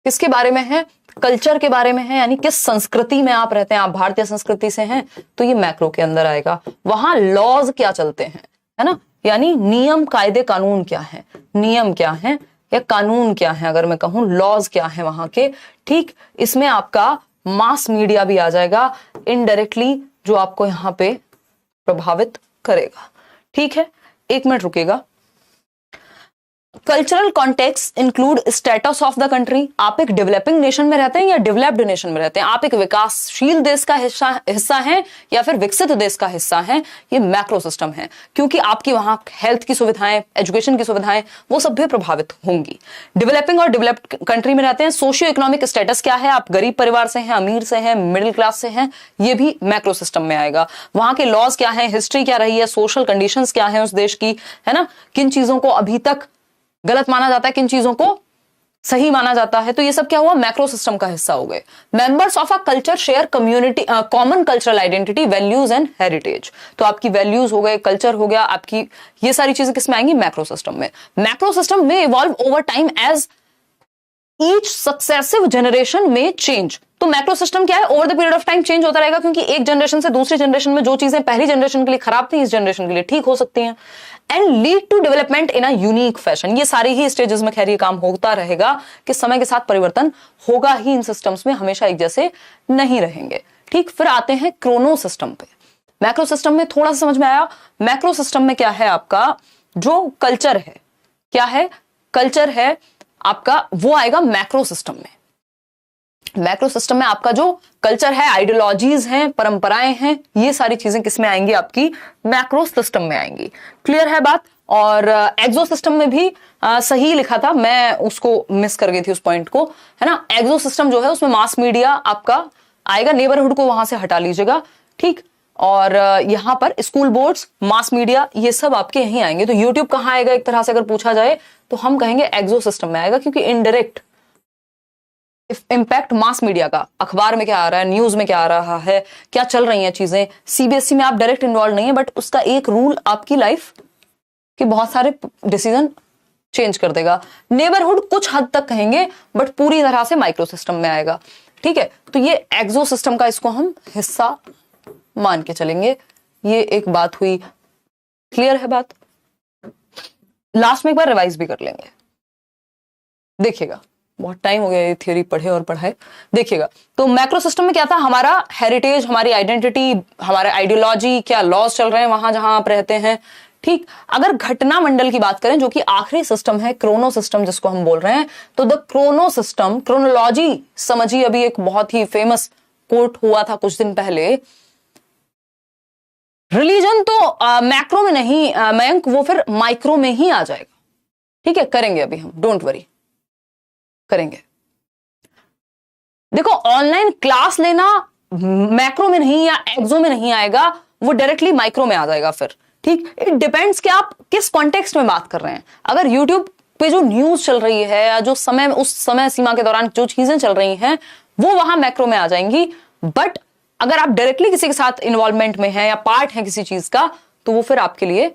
किसके बारे में है? कल्चर के बारे में है, यानी किस संस्कृति में आप रहते हैं, आप भारतीय संस्कृति से हैं तो ये मैक्रो के अंदर आएगा। वहां लॉज क्या चलते हैं, है ना, यानी नियम कायदे कानून क्या है, नियम क्या है या कानून क्या है, अगर मैं कहूं लॉज क्या है वहां के। ठीक, इसमें आपका मास मीडिया भी आ जाएगा इनडायरेक्टली, जो आपको यहां पे प्रभावित करेगा। ठीक है, 1 मिनट रुकेगा। Cultural context include status of the country, आप एक डेवलपिंग नेशन में रहते हैं या डेवलप्ड नेशन में रहते हैं, आप एक विकासशील देश का हिस्सा हैं या फिर विकसित देश का हिस्सा हैं, ये मैक्रो सिस्टम है, क्योंकि आपकी वहां हेल्थ की सुविधाएं, एजुकेशन की सुविधाएं, वो सब भी प्रभावित होंगी। डेवलपिंग और डेवलप्ड कंट्री में रहते हैं, सोशियो इकोनॉमिक स्टेटस क्या है, आप गरीब परिवार से हैं, अमीर से हैं, मिडिल क्लास से हैं, ये भी मैक्रो सिस्टम में आएगा। वहां के लॉज क्या है, हिस्ट्री क्या रही है, सोशल कंडीशंस क्या है उस देश की, है ना, किन चीजों को अभी तक गलत माना जाता है, किन चीजों को सही माना जाता है, तो ये सब क्या हुआ, मैक्रो सिस्टम का हिस्सा हो गए। Members of a culture share community common cultural identity, values and heritage, तो आपकी वैल्यूज हो गए, कल्चर हो गया आपकी, ये सारी चीजें किसमें आएंगी, मैक्रो सिस्टम में। मैक्रो सिस्टम में evolve over time as each successive generation में चेंज, तो मैक्रो सिस्टम क्या है, over the period of time change होता रहेगा, क्योंकि एक जनरेशन से दूसरी जनरेशन में जो चीजें पहली जनरेशन के लिए खराब थी इस जनरेशन के लिए ठीक हो सकती हैं। And lead to development in a unique fashion, ये सारी ही स्टेजेस में खैर ये काम होता रहेगा कि समय के साथ परिवर्तन होगा ही, इन सिस्टम्स में हमेशा एक जैसे नहीं रहेंगे। ठीक, फिर आते हैं क्रोनो सिस्टम पे। मैक्रो सिस्टम में थोड़ा सा समझ में आया। मैक्रो सिस्टम में क्या है, आपका जो कल्चर है, क्या है, कल्चर है आपका, वो आएगा मैक्रो सिस्टम में। मैक्रो सिस्टम में आपका जो कल्चर है, आइडियोलॉजीज हैं, परंपराएं हैं, ये सारी चीजें किसमें आएंगी, आपकी मैक्रो सिस्टम में आएंगी। क्लियर है बात। और एक्सो सिस्टम में भी सही लिखा था, मैं उसको मिस कर गई थी उस पॉइंट को, है ना। एक्सो सिस्टम जो है उसमें मास मीडिया आपका आएगा, नेबरहुड को वहां से हटा लीजिएगा। ठीक, और यहां पर स्कूल बोर्ड्स, मास मीडिया, ये सब आपके यहीं आएंगे। तो यूट्यूब कहां आएगा, एक तरह से अगर पूछा जाए तो हम कहेंगे एक्सो सिस्टम में आएगा, क्योंकि इनडायरेक्ट इंपैक्ट मास मीडिया का, अखबार में क्या आ रहा है, न्यूज में क्या आ रहा है, क्या चल रही हैं चीजें, सीबीएसई में आप डायरेक्ट इन्वॉल्व नहीं है, बट उसका एक रूल आपकी लाइफ के बहुत सारे डिसीजन चेंज कर देगा। नेबरहुड कुछ हद तक कहेंगे, बट पूरी तरह से माइक्रो सिस्टम में आएगा। ठीक है, तो ये एक्सो सिस्टम का इसको हम हिस्सा मान के चलेंगे। ये एक बात हुई, क्लियर है बात। लास्ट में एक बार रिवाइज भी कर लेंगे, देखिएगा बहुत टाइम हो गया ये थ्योरी पढ़े और पढ़ाए। देखिएगा, तो मैक्रो सिस्टम में क्या था, हमारा हेरिटेज, हमारी आइडेंटिटी, हमारे आइडियोलॉजी, क्या लॉज चल रहे हैं वहां जहां आप रहते हैं। ठीक, अगर घटना मंडल की बात करें, जो कि आखिरी सिस्टम है, क्रोनो सिस्टम जिसको हम बोल रहे हैं, तो द क्रोनो सिस्टम, क्रोनोलॉजी समझिए। अभी एक बहुत ही फेमस कोट हुआ था कुछ दिन पहले, रिलीजन तो मैक्रो में नहीं मयंक, वो फिर माइक्रो में ही आ जाएगा। ठीक है, करेंगे अभी हम, डोंट वरी, करेंगे। देखो, ऑनलाइन क्लास लेना मैक्रो में नहीं या एक्सो में नहीं आएगा, वो डायरेक्टली माइक्रो में आ जाएगा फिर। ठीक, इट डिपेंड्स कि आप किस कॉन्टेक्स्ट में बात कर रहे हैं। अगर यूट्यूब पे जो न्यूज चल रही है या जो समय, उस समय सीमा के दौरान जो चीजें चल रही हैं, वो वहां मैक्रो में आ जाएंगी। बट अगर आप डायरेक्टली किसी के साथ इन्वॉल्वमेंट में हैं या पार्ट है किसी चीज का, तो वो फिर आपके लिए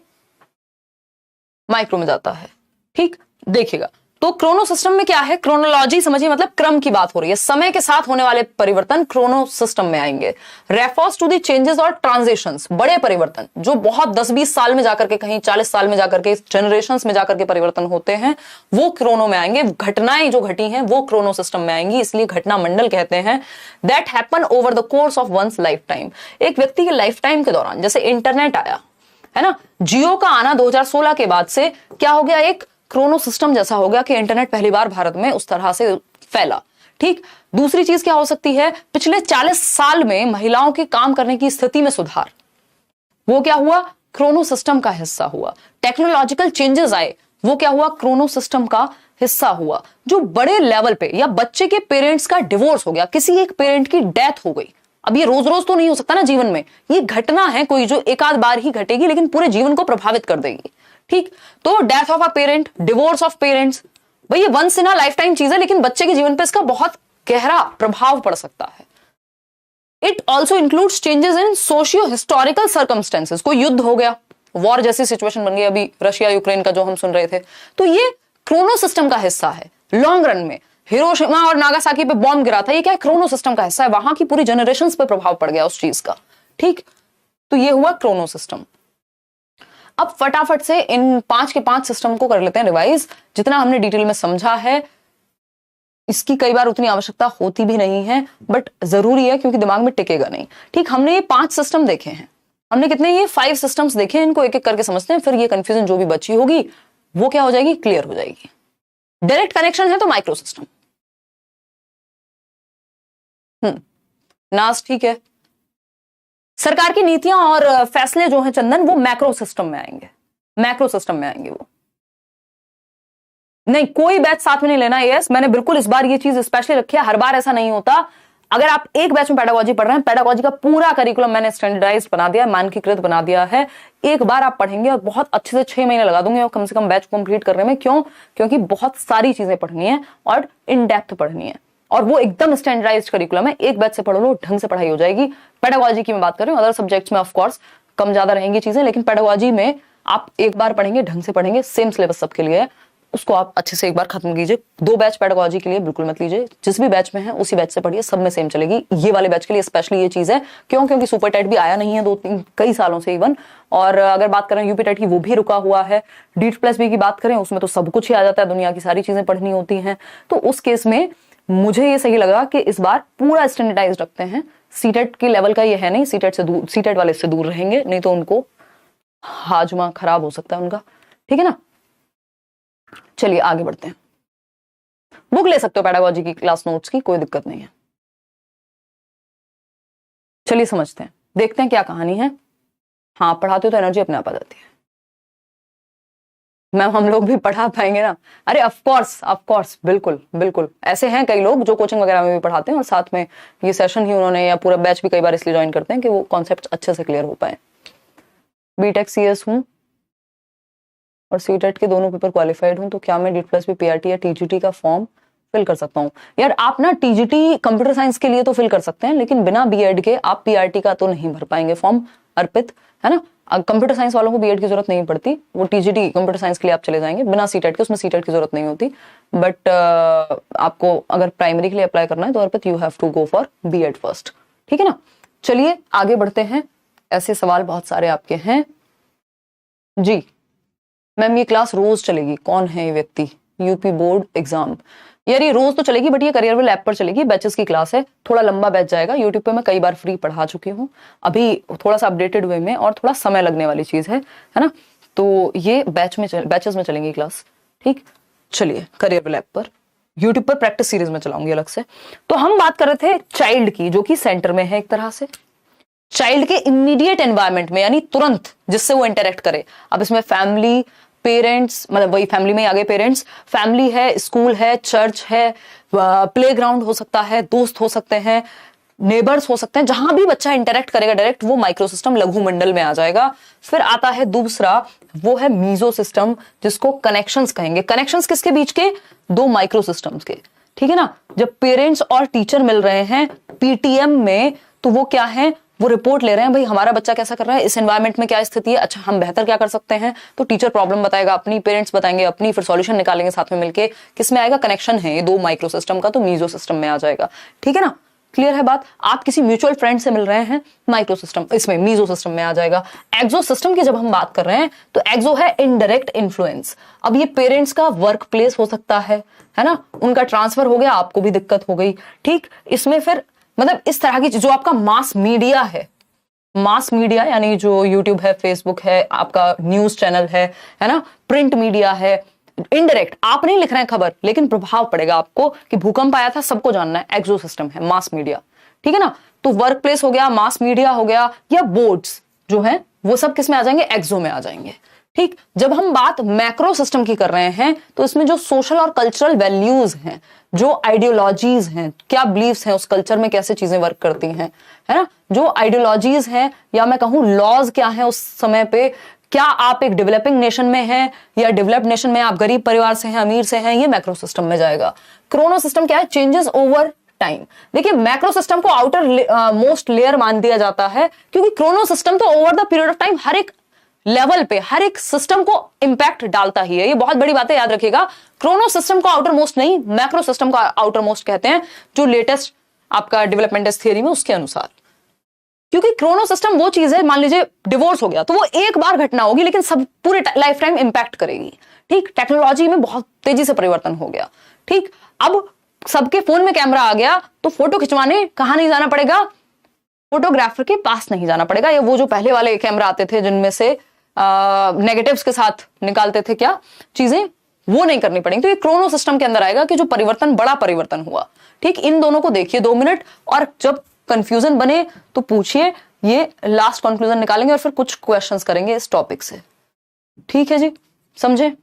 माइक्रो में जाता है। ठीक, देखिएगा, तो क्रोनो सिस्टम में क्या है, क्रोनोलॉजी समझिए, मतलब क्रम की बात हो रही है, समय के साथ होने वाले परिवर्तन क्रोनो सिस्टम में आएंगे। रेफर्स टू द चेंजेस और ट्रांजिशंस, बड़े परिवर्तन जो बहुत 10-20 साल में जाकर के, कहीं 40 साल में जाकर के, जनरेशंस में जाकर के परिवर्तन होते हैं, वो क्रोनो में आएंगे। घटनाएं जो घटी हैं वो क्रोनो सिस्टम में आएंगी, इसलिए घटना मंडल कहते हैं। That happen over the course of one's life time, एक व्यक्ति के लाइफ टाइम के दौरान। जैसे इंटरनेट आया है ना, जियो का आना 2016 के बाद से क्या हो गया, एक क्रोनो सिस्टम जैसा हो गया कि इंटरनेट पहली बार भारत में उस तरह से फैला। ठीक, दूसरी चीज क्या हो सकती है, पिछले 40 साल में महिलाओं के काम करने की स्थिति में सुधार, वो क्या हुआ, क्रोनो सिस्टम का हिस्सा हुआ। टेक्नोलॉजिकल चेंजेस आए, वो क्या हुआ, क्रोनो सिस्टम का हिस्सा हुआ। जो बड़े लेवल पे, या बच्चे के पेरेंट्स का डिवोर्स हो गया, किसी एक पेरेंट की डेथ हो गई, अब ये रोज रोज तो नहीं हो सकता ना जीवन में, ये घटना है कोई जो एक आध बार ही घटेगी, लेकिन पूरे जीवन को प्रभावित कर देगी। ठीक, तो death of a parent, divorce of parents, भाई ये once in a lifetime चीज है, लेकिन बच्चे के जीवन पे इसका बहुत गहरा प्रभाव पड़ सकता है। It also includes changes in socio historical circumstances, कोई युद्ध हो गया, वॉर जैसी सिचुएशन बन गई, अभी रशिया यूक्रेन का जो हम सुन रहे थे, तो ये क्रोनो सिस्टम का हिस्सा है लॉन्ग रन में। हिरोशिमा और नागासाकी पे बॉम्ब गिरा था, ये क्या है, क्रोनो सिस्टम का हिस्सा है, वहां की पूरी जनरेशंस पे प्रभाव पड़ गया उस चीज का। ठीक, तो ये हुआ क्रोनो सिस्टम। अब फटाफट से इन 5 के 5 सिस्टम को कर लेते हैं रिवाइज। जितना हमने डिटेल में समझा है, इसकी कई बार उतनी आवश्यकता होती भी नहीं है, बट जरूरी है क्योंकि दिमाग में टिकेगा नहीं। ठीक, हमने ये 5 सिस्टम देखे हैं, हमने कितने, ये 5 सिस्टम्स देखे हैं, इनको एक एक करके समझते हैं, फिर ये कंफ्यूजन जो भी बची होगी वो क्या हो जाएगी, क्लियर हो जाएगी। डायरेक्ट कनेक्शन है तो माइक्रो सिस्टम। नास ठीक है। सरकार की नीतियां और फैसले जो हैं चंदन, वो मैक्रो सिस्टम में आएंगे, मैक्रो सिस्टम में आएंगे वो। नहीं, कोई बैच साथ में नहीं लेना। यस, मैंने बिल्कुल इस बार ये चीज स्पेशली रखी है, हर बार ऐसा नहीं होता। अगर आप एक बैच में पेडागोजी पढ़ रहे हैं, पेडागोजी का पूरा करिकुलम मैंने स्टैंडर्डाइज्ड बना दिया है, मानकीकृत बना दिया है। एक बार आप पढ़ेंगे और बहुत अच्छे से 6 महीने लगा दूंगे और कम से कम बैच कंप्लीट करने में। क्यों? क्योंकि बहुत सारी चीजें पढ़नी है और इन डेप्थ पढ़नी है, और वो एकदम स्टैंडर्डाइज्ड करिकुलम है। एक बैच से पढ़ लो, ढंग से पढ़ाई हो जाएगी। पेडागोजी की मैं बात कर रही हूँ, अदर सब्जेक्ट्स में ऑफकोर्स कम ज्यादा रहेंगी चीजें, लेकिन पेडागोजी में आप एक बार पढ़ेंगे, ढंग से पढ़ेंगे, सेम सिलेबस सबके लिए है, उसको आप अच्छे से एक बार खत्म कीजिए। 2 बैच पेडागोजी के लिए बिल्कुल मत लीजिए, जिस भी बैच में है उसी बैच से पढ़िए, सब में सेम चलेगी। ये वाले बैच के लिए स्पेशली ये चीज है। क्यों? क्योंकि सुपर टेट भी आया नहीं है 2-3 कई सालों से इवन, और अगर बात करें यूपी टेट की, वो भी रुका हुआ है। DEET+B की बात करें, उसमें तो सब कुछ ही आ जाता है, दुनिया की सारी चीजें पढ़नी होती हैं। तो उस केस में मुझे ये सही लगा कि इस बार पूरा स्टैंडर्डाइज रखते हैं। सीटेट की लेवल का ये है नहीं, सीटेट से दूर, सीटेट वाले से दूर रहेंगे, नहीं तो उनको हाजमा खराब हो सकता है उनका। ठीक है ना, चलिए आगे बढ़ते हैं। बुक ले सकते हो पेडागोजी की, क्लास नोट्स की, कोई दिक्कत नहीं है। चलिए समझते हैं, देखते हैं क्या कहानी है। हाँ, पढ़ाते हो तो एनर्जी अपने आप आ जाती है। मैम हम लोग भी पढ़ा पाएंगे ना? अरे ऑफ कोर्स, बिल्कुल बिल्कुल। ऐसे हैं कई लोग जो कोचिंग वगैरह में भी पढ़ाते हैं और साथ में ये सेशन ही उन्होंने, या पूरा बैच भी कई बार इसलिए ज्वाइन करते हैं कि वो कॉन्सेप्ट अच्छे से क्लियर हो पाए। बीटेक CS हूँ और सीटेट के दोनों पेपर क्वालिफाइड हूं, तो क्या मैं DEET+B PRT या TGT का फॉर्म फिल कर सकता हूं? यार आप ना TGT कंप्यूटर साइंस के लिए तो फिल कर सकते हैं, लेकिन बिना बीएड के आप PRT का तो नहीं भर पाएंगे फॉर्म, अर्पित, है ना। कंप्यूटर साइंस वालों को बीएड की जरूरत नहीं पड़ती, वो TGT कंप्यूटर साइंस के लिए आप चले जाएंगे बिना सीटेट के, उसमें सीटेट की जरूरत नहीं होती। बट आपको अगर प्राइमरी के लिए अप्लाई करना है तो Arpit you have to go for BEd first. ठीक है ना, चलिए आगे बढ़ते हैं। ऐसे सवाल बहुत सारे आपके हैं जी। मैम ये क्लास रोज चलेगी, कौन है ये व्यक्ति? UP board exam. यार ये रोज तो चलेगी, बट ये करियरविल ऐप पर चलेगी, बैचेस की क्लास है, थोड़ा लंबा बैच जाएगा। यूट्यूब पे मैं कई बार फ्री पढ़ा चुकी हूँ, अभी थोड़ा सा अपडेटेड वे में और थोड़ा समय लगने वाली चीज है ना। तो ये बैचेस में चलेंगी क्लास। ठीक, चलिए करियरविल ऐप पर, यूट्यूब पर प्रैक्टिस सीरीज में चलाऊंगी अलग से। तो हम बात कर रहे थे चाइल्ड की, जो कि सेंटर में है एक तरह से, चाइल्ड के इमीडिएट एनवायरमेंट में, यानी तुरंत जिससे वो इंटरेक्ट करे। अब इसमें फैमिली, पेरेंट्स, मतलब वही फैमिली में आगे पेरेंट्स, फैमिली है, स्कूल है, चर्च है, प्लेग्राउंड हो सकता है, दोस्त हो सकते हैं, नेबर्स हो सकते हैं, जहां भी बच्चा इंटरेक्ट करेगा डायरेक्ट, वो माइक्रो सिस्टम लघु मंडल में आ जाएगा। फिर आता है दूसरा, वो है मीजो सिस्टम, जिसको कनेक्शंस कहेंगे। कनेक्शंस किसके बीच के? 2 माइक्रो सिस्टम्स के। ठीक है ना, जब पेरेंट्स और टीचर मिल रहे हैं PTM में, तो वो क्या है, वो रिपोर्ट ले रहे हैं, भाई हमारा बच्चा कैसा कर रहा है, इस एनवायरनमेंट में क्या स्थिति है, अच्छा हम बेहतर क्या कर सकते हैं। तो टीचर प्रॉब्लम बताएगा अपनी, पेरेंट्स बताएंगे अपनी, फिर सॉल्यूशन निकालेंगे साथ में मिलके। किस में आएगा? कनेक्शन है ये 2 माइक्रो सिस्टम का, तो मीजो सिस्टम में आ जाएगा। ठीक है ना, क्लियर है बात। आप किसी म्यूचुअल फ्रेंड से मिल रहे हैं, माइक्रो सिस्टम, इसमें मीजो सिस्टम में आ जाएगा। एक्सो सिस्टम की जब हम बात कर रहे हैं, तो एक्सो है इनडायरेक्ट इन्फ्लुएंस। अब ये पेरेंट्स का वर्क प्लेस हो सकता है ना, उनका ट्रांसफर हो गया, आपको भी दिक्कत हो गई। ठीक, इसमें फिर मतलब इस तरह की जो आपका मास मीडिया है, मास मीडिया यानी जो यूट्यूब है, फेसबुक है, आपका न्यूज चैनल है ना, प्रिंट मीडिया है, इनडायरेक्ट आप नहीं लिख रहे हैं खबर, लेकिन प्रभाव पड़ेगा आपको कि भूकंप आया था, सबको जानना है, एक्सो सिस्टम है, मास मीडिया। ठीक है ना, तो वर्क प्लेस हो गया, मास मीडिया हो गया, या बोर्ड्स जो है वो सब किस में आ जाएंगे? एक्सो में आ जाएंगे। ठीक, जब हम बात मैक्रो सिस्टम की कर रहे हैं, तो इसमें जो सोशल और कल्चरल वैल्यूज हैं, जो आइडियोलॉजीज हैं, क्या बिलीव्स हैं, उस कल्चर में कैसे चीजें वर्क करती हैं, है ना, जो आइडियोलॉजीज हैं, या मैं कहूं लॉज क्या है उस समय पे, क्या आप एक डेवलपिंग नेशन में हैं या डेवलप्ड नेशन में, आप गरीब परिवार से हैं, अमीर से हैं, ये मैक्रो सिस्टम में जाएगा। क्रोनो सिस्टम क्या है? Changes over time. देखिए मैक्रो सिस्टम को आउटर मोस्ट लेयर मान दिया जाता है, क्योंकि क्रोनो सिस्टम तो over the period of time हर एक लेवल पे हर एक सिस्टम को इंपैक्ट डालता ही है। ये बहुत बड़ी बात है, याद रखिएगा। क्रोनो सिस्टम को आउटर मोस्ट नहीं, मैक्रो सिस्टम को आउटर मोस्ट कहते हैं, जो लेटेस्ट आपका डेवलपमेंट थियरी में उसके अनुसार। क्योंकि क्रोनो सिस्टम वो चीज है, मान लीजिए डिवोर्स हो गया तो वो एक बार घटना होगी लेकिन सब पूरे लाइफ टाइम इंपैक्ट करेगी। ठीक, टेक्नोलॉजी में बहुत तेजी से परिवर्तन हो गया। ठीक, अब सबके फोन में कैमरा आ गया तो फोटो खिंचवाने कहां नहीं जाना पड़ेगा, फोटोग्राफर के पास नहीं जाना पड़ेगा। या वो जो पहले वाले कैमरा आते थे जिनमें से नेगेटिव्स के साथ निकालते थे क्या चीजें, वो नहीं करनी पड़ेगी। तो ये क्रोनो सिस्टम के अंदर आएगा कि जो परिवर्तन, बड़ा परिवर्तन हुआ। ठीक, इन दोनों को देखिए 2 मिनट, और जब कंफ्यूजन बने तो पूछिए। ये लास्ट कंक्लूजन निकालेंगे और फिर कुछ क्वेश्चंस करेंगे इस टॉपिक से। ठीक है जी, समझे?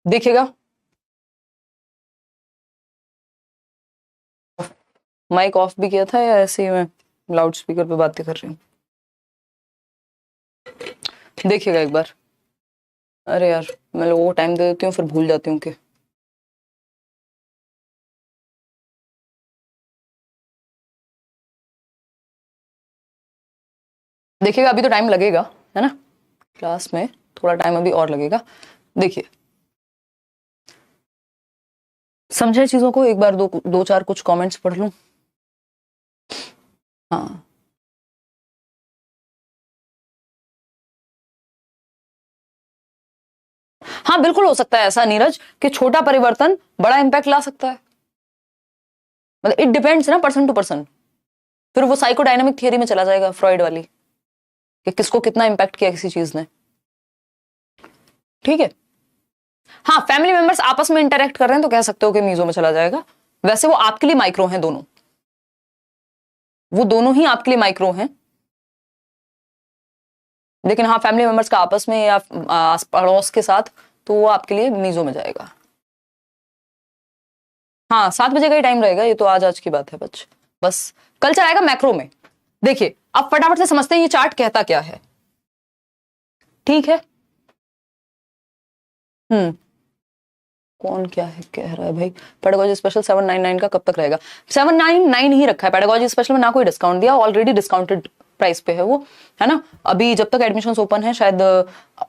देखिएगा, माइक ऑफ भी किया था या ऐसे ही मैं लाउड स्पीकर पे बातें कर रही हूँ? देखिएगा एक बार। अरे यार, मैं लोगों को टाइम दे देती हूँ फिर भूल जाती हूँ कि देखिएगा, अभी तो टाइम लगेगा, है ना? क्लास में थोड़ा टाइम अभी और लगेगा। देखिए, समझे चीजों को? एक बार दो चार कुछ कमेंट्स पढ़ लूं। हाँ, हाँ बिल्कुल हो सकता है ऐसा नीरज कि छोटा परिवर्तन बड़ा इंपैक्ट ला सकता है। मतलब इट डिपेंड्स ना, पर्सन टू पर्सन। फिर वो साइकोडायनामिक थियरी में चला जाएगा, फ्रॉइड वाली, कि किसको कितना इंपैक्ट किया किसी चीज ने। ठीक है, हाँ, फैमिली मेंबर्स आपस में इंटरेक्ट कर रहे हैं तो कह सकते हो कि मीजो में चला जाएगा। वैसे वो आपके लिए माइक्रो हैं दोनों, वो दोनों ही आपके लिए माइक्रो हैं। लेकिन हाँ, फैमिली मेंबर्स का आपस में या पड़ोस के साथ, तो वो आपके लिए मीजो में जाएगा। हाँ, 7 बजे का ही टाइम रहेगा, ये तो आज की बात है बस कल चलाएगा मैक्रो में। देखिए, अब फटाफट से समझते हैं ये चार्ट कहता क्या है। ठीक है, कौन क्या है कह रहा है भाई? पेडागोजी स्पेशल 799 का कब तक रहेगा? 799 ही रखा है पेडागोजी स्पेशल में, ना कोई डिस्काउंट दिया, ऑलरेडी डिस्काउंटेड प्राइस पे है वो, है ना? अभी जब तक एडमिशंस ओपन है, शायद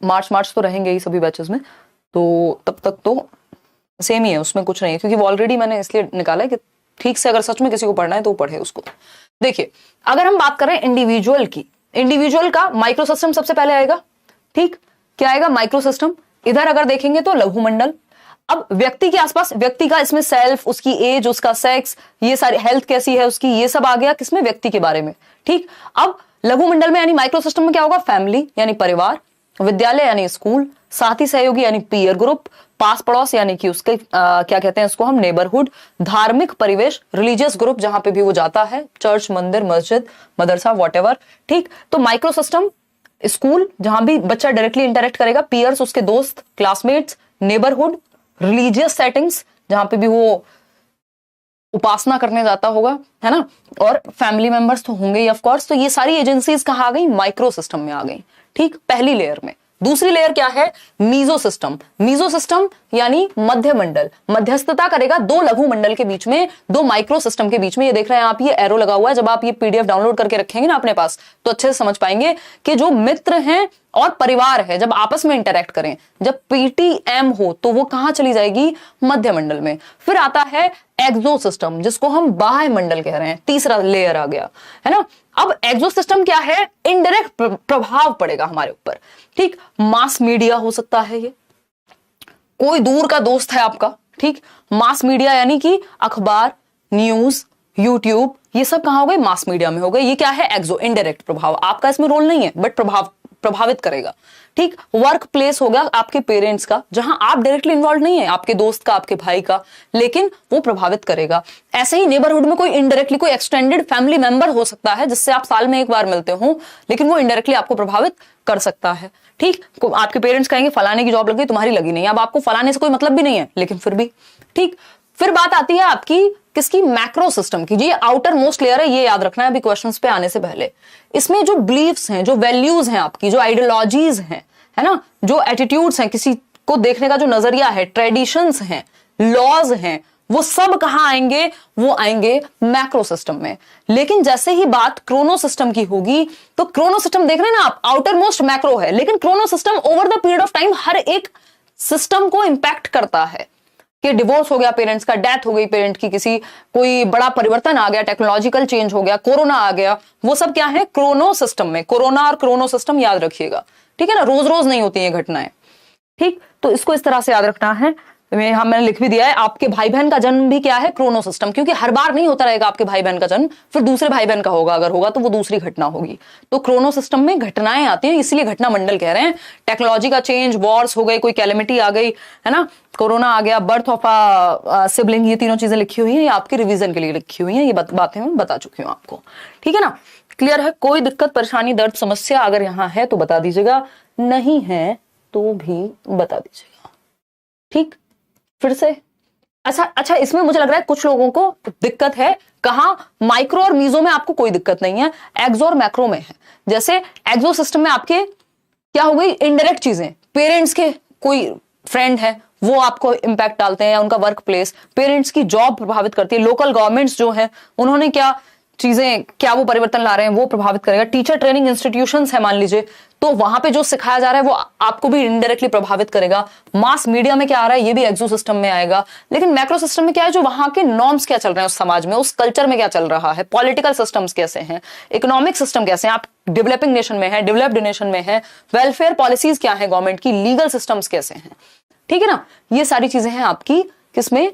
मार्च तो रहेंगे ही सभी बैचेस में, तो तब तक तो सेम ही है, उसमें कुछ नहीं है। क्योंकि वो ऑलरेडी मैंने इसलिए निकाला है कि ठीक से अगर सच में किसी को पढ़ना है तो वो पढ़े उसको। देखिए, अगर हम बात करें इंडिविजुअल की, इंडिविजुअल का माइक्रो सिस्टम सबसे पहले आएगा। ठीक, क्या आएगा? Micro system. इधर अगर देखेंगे तो लघु मंडल। अब व्यक्ति के आसपास, व्यक्ति का इसमें सेल्फ, उसकी एज, उसका सेक्स, ये सारी हेल्थ कैसी है उसकी, ये सब आ गया किसमें? व्यक्ति के बारे में। ठीक, अब लघु मंडल में यानी माइक्रो सिस्टम में क्या होगा? फैमिली यानी परिवार, विद्यालय यानी स्कूल, साथी सहयोगी यानी पीयर ग्रुप, पास पड़ोस यानी कि उसके क्या कहते हैं उसको हम, नेबरहुड, धार्मिक परिवेश, रिलीजियस ग्रुप जहां पे भी वो जाता है, चर्च, मंदिर, मस्जिद, मदरसा, वॉटेवर। ठीक, तो माइक्रो सिस्टम स्कूल जहां भी बच्चा डायरेक्टली इंटरेक्ट करेगा, पीयर्स उसके दोस्त, क्लासमेट्स, नेबरहुड, रिलीजियस सेटिंग्स जहां पे भी वो उपासना करने जाता होगा, है ना? और फैमिली मेंबर्स तो होंगे ही ऑफ कोर्स। तो ये सारी एजेंसीज कहां आ गई? माइक्रो सिस्टम में आ गई। ठीक, पहली लेयर में। दूसरी लेयर क्या है? Meso system. मीजो सिस्टम यानी मध्य मंडल, मध्यस्थता करेगा दो लघु मंडल के बीच में, दो माइक्रो सिस्टम के बीच में। ये देख रहे हैं आप, ये एरो लगा हुआ है। जब आप ये पीडीएफ डाउनलोड करके रखेंगे ना अपने पास, तो अच्छे से समझ पाएंगे कि जो मित्र हैं और परिवार है, जब आपस में इंटरेक्ट करें, जब पीटीएम हो, तो वो कहां चली जाएगी? मध्य मंडल में। फिर आता है एक्सो सिस्टम, जिसको हम बाह्य मंडल कह रहे हैं। तीसरा लेयर आ गया, है ना? अब एक्सो सिस्टम क्या है? इनडायरेक्ट प्रभाव पड़ेगा हमारे ऊपर। ठीक, मास मीडिया हो सकता है ये, कोई दूर का दोस्त है आपका, ठीक। मास मीडिया यानी कि अखबार, न्यूज, यूट्यूब, ये सब कहां हो गए, मास मीडिया में हो गए। ये क्या है, एक्सो, इनडायरेक्ट प्रभाव, आपका इसमें रोल नहीं है बट प्रभावित करेगा, ठीक। वर्क प्लेस हो गया आपके पेरेंट्स का, जहां आप डायरेक्टली इन्वॉल्व नहीं है, आपके दोस्त का, आपके भाई का, लेकिन वो प्रभावित करेगा। ऐसे ही नेबरहुड में कोई इनडायरेक्टली कोई एक्सटेंडेड फैमिली मेंबर हो सकता है जिससे आप साल में एक बार मिलते हो, लेकिन वो इनडायरेक्टली आपको प्रभावित कर सकता है, ठीक। आपके पेरेंट्स कहेंगे फलाने की जॉब लगी, तुम्हारी लगी नहीं, अब आपको फलाने से कोई मतलब भी नहीं है, लेकिन फिर भी, ठीक। फिर बात आती है आपकी किसकी, मैक्रो सिस्टम की। जी आउटर मोस्ट लेयर है, ये याद रखना है अभी क्वेश्चंस पे आने से पहले। इसमें जो बिलीव्स हैं, जो वैल्यूज हैं आपकी, जो आइडियोलॉजीज हैं, है ना, जो एटीट्यूड्स हैं, किसी को देखने का जो नजरिया है, ट्रेडिशंस हैं, लॉज हैं, वो सब कहां आएंगे, वो आएंगे मैक्रो सिस्टम में। लेकिन जैसे ही बात क्रोनो सिस्टम की होगी, तो क्रोनो सिस्टम देख रहे हैं ना आप, आउटर मोस्ट मैक्रो है, लेकिन chrono system over the period of time हर एक सिस्टम को इंपैक्ट करता है। कि डिवोर्स हो गया पेरेंट्स का, डेथ हो गई पेरेंट की, किसी कोई बड़ा परिवर्तन आ गया, टेक्नोलॉजिकल चेंज हो गया, कोरोना आ गया, वो सब क्या है, क्रोनो सिस्टम में। कोरोना और क्रोनो सिस्टम याद रखिएगा, ठीक है ना, रोज रोज नहीं होती है घटनाएं, ठीक। तो इसको इस तरह से याद रखना है। मैंने लिख भी दिया है, आपके भाई बहन का जन्म भी क्या है, क्रोनो सिस्टम, क्योंकि हर बार नहीं होता रहेगा आपके भाई बहन का जन्म, फिर दूसरे भाई बहन का होगा, अगर होगा तो वो दूसरी घटना होगी। तो क्रोनो सिस्टम में घटनाएं आती हैं, इसलिए घटना मंडल कह रहे हैं। टेक्नोलॉजी का चेंज, वॉर्स हो गए, कोई कैलेमिटी आ गई, है ना, कोरोना आ गया, बर्थ ऑफ सिबलिंग, ये तीनों चीजें लिखी हुई हैं, ये आपके रिवीजन के लिए लिखी हुई हैं, ये बातें मैं बता चुकी हूँ आपको, ठीक है ना, क्लियर है। कोई दिक्कत, परेशानी, दर्द, समस्या अगर यहाँ है तो बता दीजिएगा, नहीं है तो भी बता दीजिएगा, ठीक। फिर से अच्छा, इसमें मुझे लग रहा है कुछ लोगों को दिक्कत है, कहां, माइक्रो और मीजो में आपको कोई दिक्कत नहीं है, एक्सो और मैक्रो में है। जैसे एक्सो सिस्टम में आपके क्या हो गई, इनडायरेक्ट चीजें, पेरेंट्स के कोई फ्रेंड है वो आपको इंपैक्ट डालते हैं, या उनका वर्क प्लेस, पेरेंट्स की जॉब प्रभावित करती है, लोकल गवर्नमेंट्स जो है उन्होंने क्या चीजें, क्या वो परिवर्तन ला रहे हैं, वो प्रभावित करेगा। टीचर ट्रेनिंग इंस्टीट्यूशंस है मान लीजिए, तो वहां पे जो सिखाया जा रहा है वो आपको भी इनडायरेक्टली प्रभावित करेगा। मास मीडिया में क्या आ रहा है, ये भी एक्सो सिस्टम में आएगा। लेकिन मैक्रो सिस्टम में क्या है, जो वहां के नॉर्म्स क्या चल रहे हैं उस समाज में, उस कल्चर में क्या चल रहा है, पॉलिटिकल सिस्टम्स कैसे हैं, इकोनॉमिक सिस्टम कैसे हैं, आप डेवलपिंग नेशन में है, डेवलप्ड नेशन में है, वेलफेयर पॉलिसीज क्या है गवर्नमेंट की, लीगल सिस्टम्स कैसे हैं, ठीक है ना, ये सारी चीजें हैं आपकी किसमें,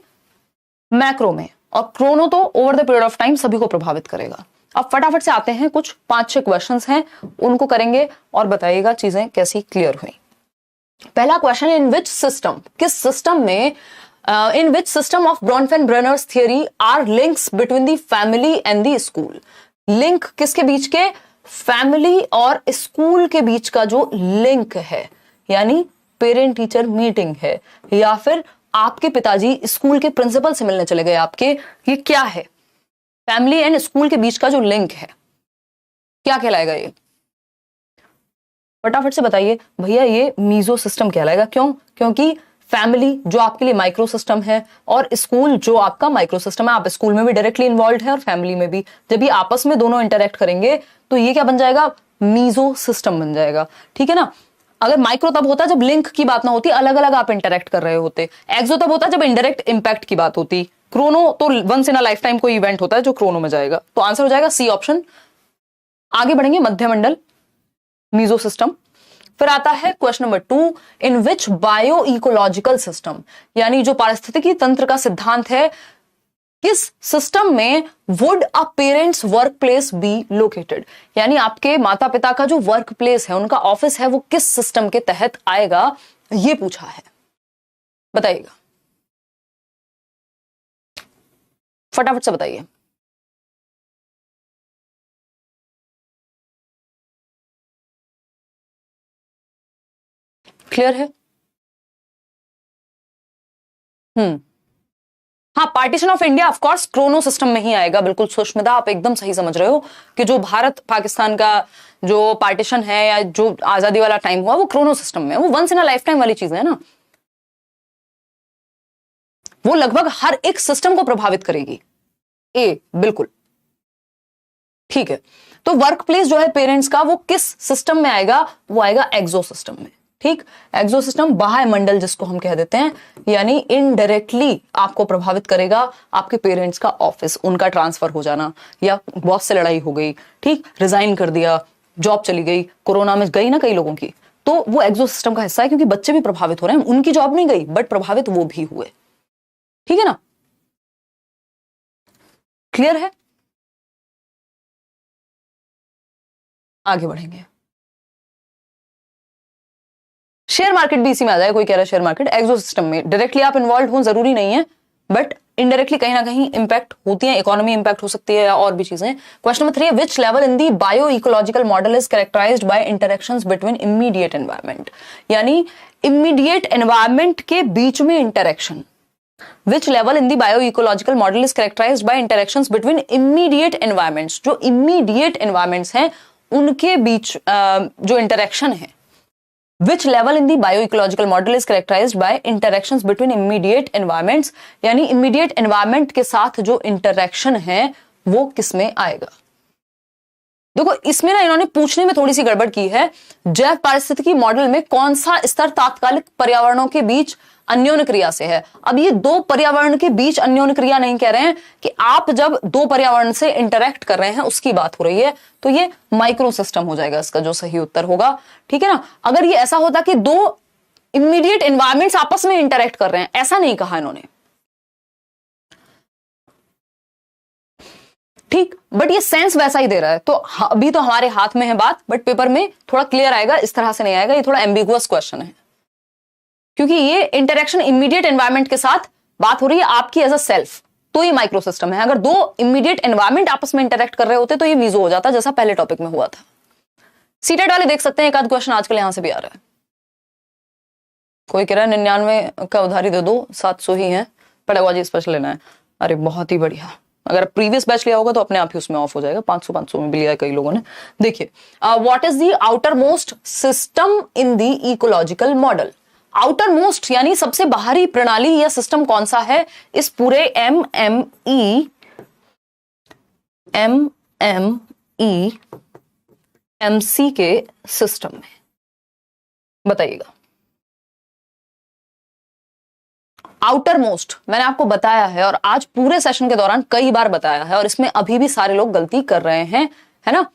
मैक्रो में। और क्रोनो तो over the period of time सभी को प्रभावित करेगा। अब फटाफट से आते हैं, कुछ 5-6 क्वेश्चंस हैं, उनको करेंगे और बताइएगा चीजें कैसी क्लियर हुई। पहला क्वेश्चन, इन विच सिस्टम, किस सिस्टम में, in which system of Bronfenbrenner's theory are links between the family and the school. Link किसके बीच के, फैमिली और स्कूल के बीच का जो लिंक है, यानी पेरेंट टीचर मीटिंग है, या फिर आपके पिताजी स्कूल के प्रिंसिपल से मिलने चले गए आपके, ये क्या है, फैमिली एंड स्कूल के बीच का जो लिंक है क्या कहलाएगा, ये फटाफट से बताइए भैया। ये मीजो सिस्टम कहलाएगा, क्यों, क्योंकि फैमिली जो आपके लिए माइक्रो सिस्टम है और स्कूल जो आपका माइक्रो सिस्टम है, आप स्कूल में भी डायरेक्टली इन्वॉल्व है और फैमिली में भी, जब ये आपस में दोनों इंटरेक्ट करेंगे तो ये क्या बन जाएगा, मीजो सिस्टम बन जाएगा, ठीक है ना। अगर माइक्रो तब होता जब लिंक की बात ना होती, अलग अलग आप इंटरेक्ट कर रहे होते। एक्सो तब होता जब इनडायरेक्ट इंपैक्ट की बात होती। क्रोनो तो once in a lifetime कोई इवेंट होता है जो क्रोनो में जाएगा, तो आंसर हो जाएगा सी ऑप्शन। आगे बढ़ेंगे, मध्यमंडल, मीजो सिस्टम। फिर आता है क्वेश्चन नंबर 2, इन विच बायो इकोलॉजिकल सिस्टम, यानी जो पारिस्थितिकी तंत्र का सिद्धांत है, किस सिस्टम में would a parents work place be located, यानी आपके माता पिता का जो वर्क प्लेस है, उनका ऑफिस है, वो किस सिस्टम के तहत आएगा, ये पूछा है, बताइएगा फटाफट से बताइए। क्लियर है? हाँ, partition of India of course Chrono system में ही आएगा, बिल्कुल सुष्मिता, आप एकदम सही समझ रहे हो कि जो भारत पाकिस्तान का जो पार्टीशन है या जो आजादी वाला टाइम हुआ वो क्रोनो सिस्टम में, वो once in a lifetime वाली चीज है ना, वो लगभग हर एक सिस्टम को प्रभावित करेगी। बिल्कुल ठीक है। तो वर्क प्लेस जो है पेरेंट्स का, वो किस सिस्टम में आएगा, वो आएगा एक्सो सिस्टम में, ठीक। एक्सो सिस्टम बाह्य मंडल जिसको हम कह देते हैं, यानी इनडायरेक्टली आपको प्रभावित करेगा आपके पेरेंट्स का ऑफिस, उनका ट्रांसफर हो जाना, या बॉस से लड़ाई हो गई, ठीक, रिजाइन कर दिया, जॉब चली गई, कोरोना में गई ना कई लोगों की, तो वो एक्सो सिस्टम का हिस्सा है, क्योंकि बच्चे भी प्रभावित हो रहे हैं, उनकी जॉब नहीं गई बट प्रभावित वो भी हुए। ठीक है ना, क्लियर है? आगे बढ़ेंगे। शेयर मार्केट भी इसी में आ जाए, कोई कह रहा है शेयर मार्केट एक्सो सिस्टम में डायरेक्टली आप इन्वॉल्व हो जरूरी नहीं है, बट इनडायरेक्टली कहीं ना कहीं इंपैक्ट होती है, इकोनॉमी इंपैक्ट हो सकती है या और भी चीजें। Question number 3, which level in the bio ecological model is characterized by interactions between immediate environment, यानी इमीडिएट एनवायरमेंट के बीच में interaction. Which level in the bio ecological model is characterized by interactions between immediate environments, जो immediate environments हैं उनके बीच जो interaction है। Which level in the bioecological model is characterized by interactions between immediate environments, यानी immediate environment के साथ जो interaction है वो किसमें आएगा? देखो इसमें ना इन्होंने पूछने में थोड़ी सी गड़बड़ की है। जैव पारिस्थितिकी मॉडल में कौन सा स्तर तात्कालिक पर्यावरणों के बीच अन्योन्य क्रिया से है। अब ये दो पर्यावरण के बीच अन्योन्य क्रिया नहीं कह रहे हैं कि आप जब दो पर्यावरण से इंटरेक्ट कर रहे हैं उसकी बात हो रही है, तो ये माइक्रो सिस्टम हो जाएगा इसका जो सही उत्तर होगा। ठीक है ना, अगर ये ऐसा होता कि दो इमीडिएट एनवायरमेंट्स आपस में इंटरेक्ट कर रहे हैं, ऐसा नहीं कहा इन्होंने, ठीक, बट ये सेंस वैसा ही दे रहा है। तो अभी तो हमारे हाथ में है बात, बट पेपर में थोड़ा क्लियर आएगा, इस तरह से नहीं आएगा, ये थोड़ा एम्बिगुअस क्वेश्चन है, क्योंकि ये इंटरेक्शन इमीडिएट एनवायरमेंट के साथ बात हो रही है आपकी एज अ सेल्फ, तो ये माइक्रो सिस्टम है। अगर दो इमीडिएट एनवायरमेंट आपस में इंटरेक्ट कर रहे होते तो ये मीजो हो जाता, जैसा पहले टॉपिक में हुआ था। सीटेट वाले देख सकते हैं, एक आध क्वेश्चन आजकल यहां से भी आ रहा है। कोई कह रहा है 99 का उधारी दे दो, 700 ही है, पेडागोजी स्पेशल लेना है। अरे बहुत ही बढ़िया, अगर प्रीवियस बैच लिया होगा तो अपने आप ही उसमें ऑफ हो जाएगा, 500 में भी लिया है कई लोगों ने। देखिए, what is the outer most system in the ecological model. Outer most यानी सबसे बाहरी प्रणाली या सिस्टम कौन सा है इस पूरे एमसी के सिस्टम में, बताइएगा। आउटर मोस्ट मैंने आपको बताया है और आज पूरे सेशन के दौरान कई बार बताया है, और इसमें अभी भी सारे लोग गलती कर रहे हैं, है ना।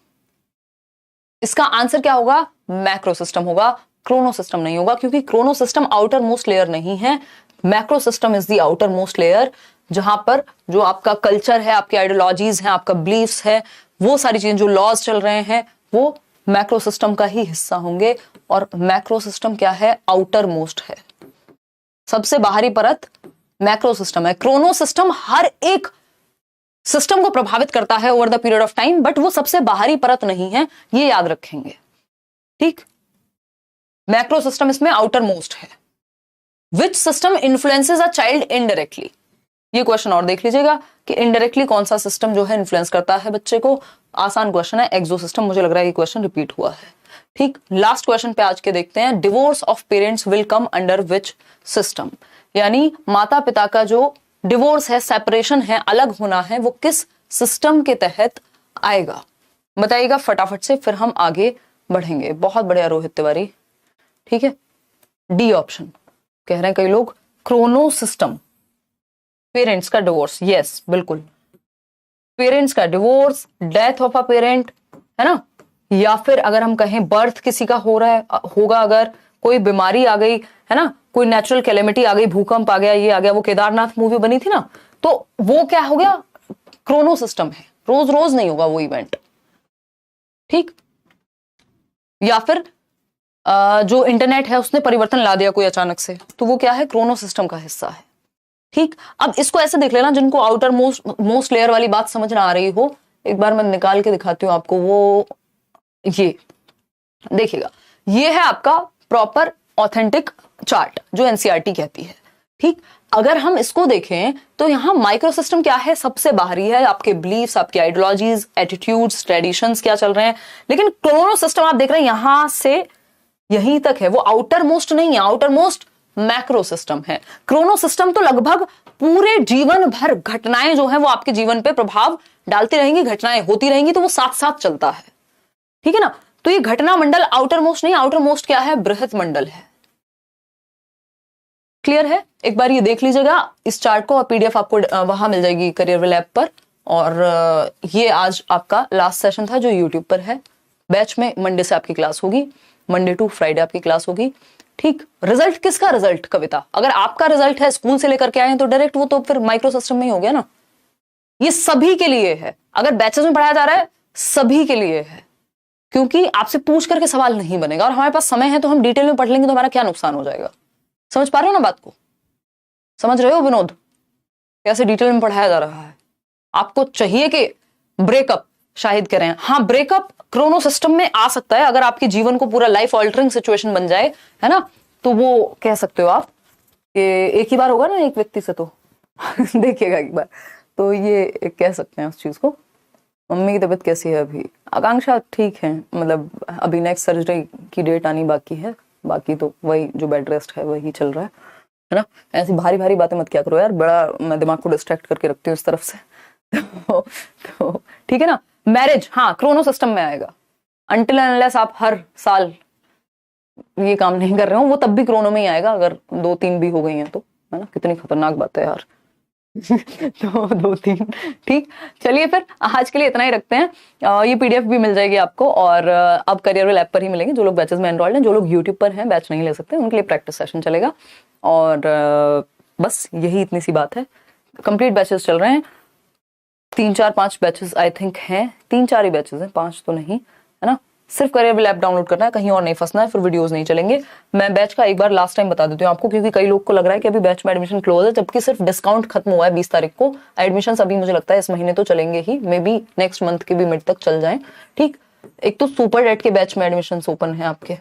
इसका आंसर क्या होगा? मैक्रो सिस्टम होगा, क्रोनो सिस्टम नहीं होगा, क्योंकि chrono system outer most layer नहीं है। Macro system is the outer most layer, जहां पर जो आपका कल्चर है, आपकी आइडियोलॉजीज हैं, आपका बिलीफ्स है, वो सारी चीजें, जो लॉज चल रहे हैं, वो मैक्रो सिस्टम का ही हिस्सा होंगे। और मैक्रो सिस्टम क्या है? आउटर मोस्ट है, सबसे बाहरी परत मैक्रो सिस्टम है। क्रोनो सिस्टम हर एक सिस्टम को प्रभावित करता है over the period of time, but वो सबसे बाहरी परत नहीं है, ये याद रखेंगे, ठीक। मैक्रो सिस्टम इसमें आउटर मोस्ट है। Which system influences a child indirectly, ये क्वेश्चन और देख लीजिएगा कि इनडायरेक्टली कौन सा सिस्टम जो है इन्फ्लुएंस करता है बच्चे को। आसान क्वेश्चन है, एक्सो सिस्टम। मुझे लग रहा है ये क्वेश्चन रिपीट हुआ है, ठीक। लास्ट क्वेश्चन पे आज के देखते हैं, divorce of parents will come under which system, यानी माता पिता का जो डिवोर्स है, सेपरेशन है, अलग होना है, वो किस सिस्टम के तहत आएगा, बताइएगा फटाफट से, फिर हम आगे बढ़ेंगे। बहुत बढ़िया रोहित तिवारी, ठीक है। डी ऑप्शन कह रहे हैं कई लोग, क्रोनो सिस्टम, पेरेंट्स का डिवोर्स, यस बिल्कुल, पेरेंट्स का divorce, death of a parent, है ना, या फिर अगर हम कहें बर्थ किसी का हो रहा है, होगा, अगर कोई बीमारी आ गई, है ना, कोई नेचुरल कैलेमिटी आ गई, भूकंप आ गया, ये आ गया, वो केदारनाथ मूवी बनी थी ना, तो वो क्या हो गया? क्रोनो सिस्टम है, रोज रोज नहीं होगा वो इवेंट, ठीक। या फिर जो इंटरनेट है उसने परिवर्तन ला दिया कोई अचानक से, तो वो क्या है? क्रोनो सिस्टम का हिस्सा है, ठीक। अब इसको ऐसे देख लेना, जिनको आउटर मोस्ट लेयर वाली बात समझ ना आ रही हो, एक बार मैं निकाल के दिखाती हूं आपको, वो ये देखिएगा, ये है आपका प्रॉपर ऑथेंटिक चार्ट जो एनसीईआरटी कहती है, ठीक। अगर हम इसको देखें तो यहां माइक्रो सिस्टम क्या है? सबसे बाहरी है, आपके बिलीफ्स, आपकी आइडियोलॉजीज, एटीट्यूड्स, ट्रेडिशंस क्या चल रहे हैं। लेकिन क्रोनो सिस्टम आप देख रहे हैं यहां से यहीं तक है, वो आउटर मोस्ट नहीं है, आउटर मोस्ट मैक्रो सिस्टम है। क्रोनो सिस्टम तो लगभग पूरे जीवन भर घटनाएं जो है वो आपके जीवन पे प्रभाव डालती रहेंगी, घटनाएं होती रहेंगी, तो वो साथ साथ चलता है, ठीक है ना। तो ये घटना मंडल आउटर मोस्ट नहीं, आउटर मोस्ट क्या है? बृहत मंडल है। क्लियर है? एक बार ये देख लीजिएगा इस चार्ट को, और पीडीएफ आपको वहां मिल जाएगी करियरविल ऐप पर। और ये आज आपका लास्ट सेशन था जो यूट्यूब पर है, बैच में मंडे से आपकी क्लास होगी। मंडे टू फ्राइडे आपकी क्लास होगी। ठीक, रिजल्ट किसका? रिजल्ट कविता, अगर आपका रिजल्ट है स्कूल से लेकर के आए हैं तो डायरेक्ट वो तो फिर माइक्रो सिस्टम में ही हो गया ना। ये सभी के लिए है, अगर बैचेस में पढ़ाया जा रहा है सभी के लिए है, क्योंकि आपसे पूछ करके सवाल नहीं बनेगा और हमारे पास समय है तो हम डिटेल में पढ़ लेंगे तो हमारा क्या नुकसान हो जाएगा। समझ पा रहे हो ना बात को? समझ रहे हो विनोद कैसे डिटेल में पढ़ाया जा रहा है? आपको चाहिए कि ब्रेकअप, शाहिद कह रहे हैं हाँ ब्रेकअप क्रोनो सिस्टम में आ सकता है, अगर आपके जीवन को पूरा लाइफ ऑल्टरिंग सिचुएशन बन जाए, है ना, तो वो कह सकते हो आप कि एक ही बार होगा ना एक व्यक्ति से तो देखिएगा एक बार, तो ये कह सकते हैं उस चीज को। मम्मी की तबीयत कैसी है अभी? आकांक्षा ठीक है, मतलब अभी नेक्स्ट सर्जरी की डेट आनी बाकी है, बाकी तो वही जो बेड रेस्ट है वही चल रहा है ना। ऐसी भारी भारी बातें मत किया करो यार, बड़ा मैं दिमाग को डिस्ट्रैक्ट करके रखती हूँ इस तरफ से तो ठीक है ना। मैरिज हाँ क्रोनो सिस्टम में आएगा, अनटिल अनलेस आप हर साल ये काम नहीं कर रहे हो, वो तब भी क्रोनो में ही आएगा, अगर 2-3 भी हो गई हैं तो, है ना। कितनी खतरनाक बात है यार तो 2-3 ठीक। चलिए फिर आज के लिए इतना ही रखते हैं। ये पीडीएफ भी मिल जाएगी आपको, और अब करियर ऐप पर ही मिलेंगे। जो लोग बैचेस में एनरोल्ड हैं, जो लोग यूट्यूब पर हैं बैच नहीं ले सकते, उनके लिए प्रैक्टिस सेशन चलेगा। और बस यही इतनी सी बात है। कंप्लीट बैचेस चल रहे हैं, 3-4-5 बैचेस आई थिंक हैं, 3-4 ही बैचेस हैं, 5 तो नहीं, है ना। सिर्फ करियर ऐप डाउनलोड करना है, कहीं और नहीं फंसना है, फिर वीडियोस नहीं चलेंगे। मैं बैच का एक बार लास्ट टाइम बता देती हूँ आपको, क्योंकि कई लोग को लग रहा है कि अभी बैच में एडमिशन क्लोज है, जबकि सिर्फ डिस्काउंट खत्म हुआ है 20 तारीख को। एडमिशन अभी मुझे लगता है इस महीने तो चलेंगे ही, मे बी नेक्स्ट मंथ के भी मिड तक चल जाए। ठीक, एक तो सुपर डेट के बैच में एडमिशन ओपन है आपके,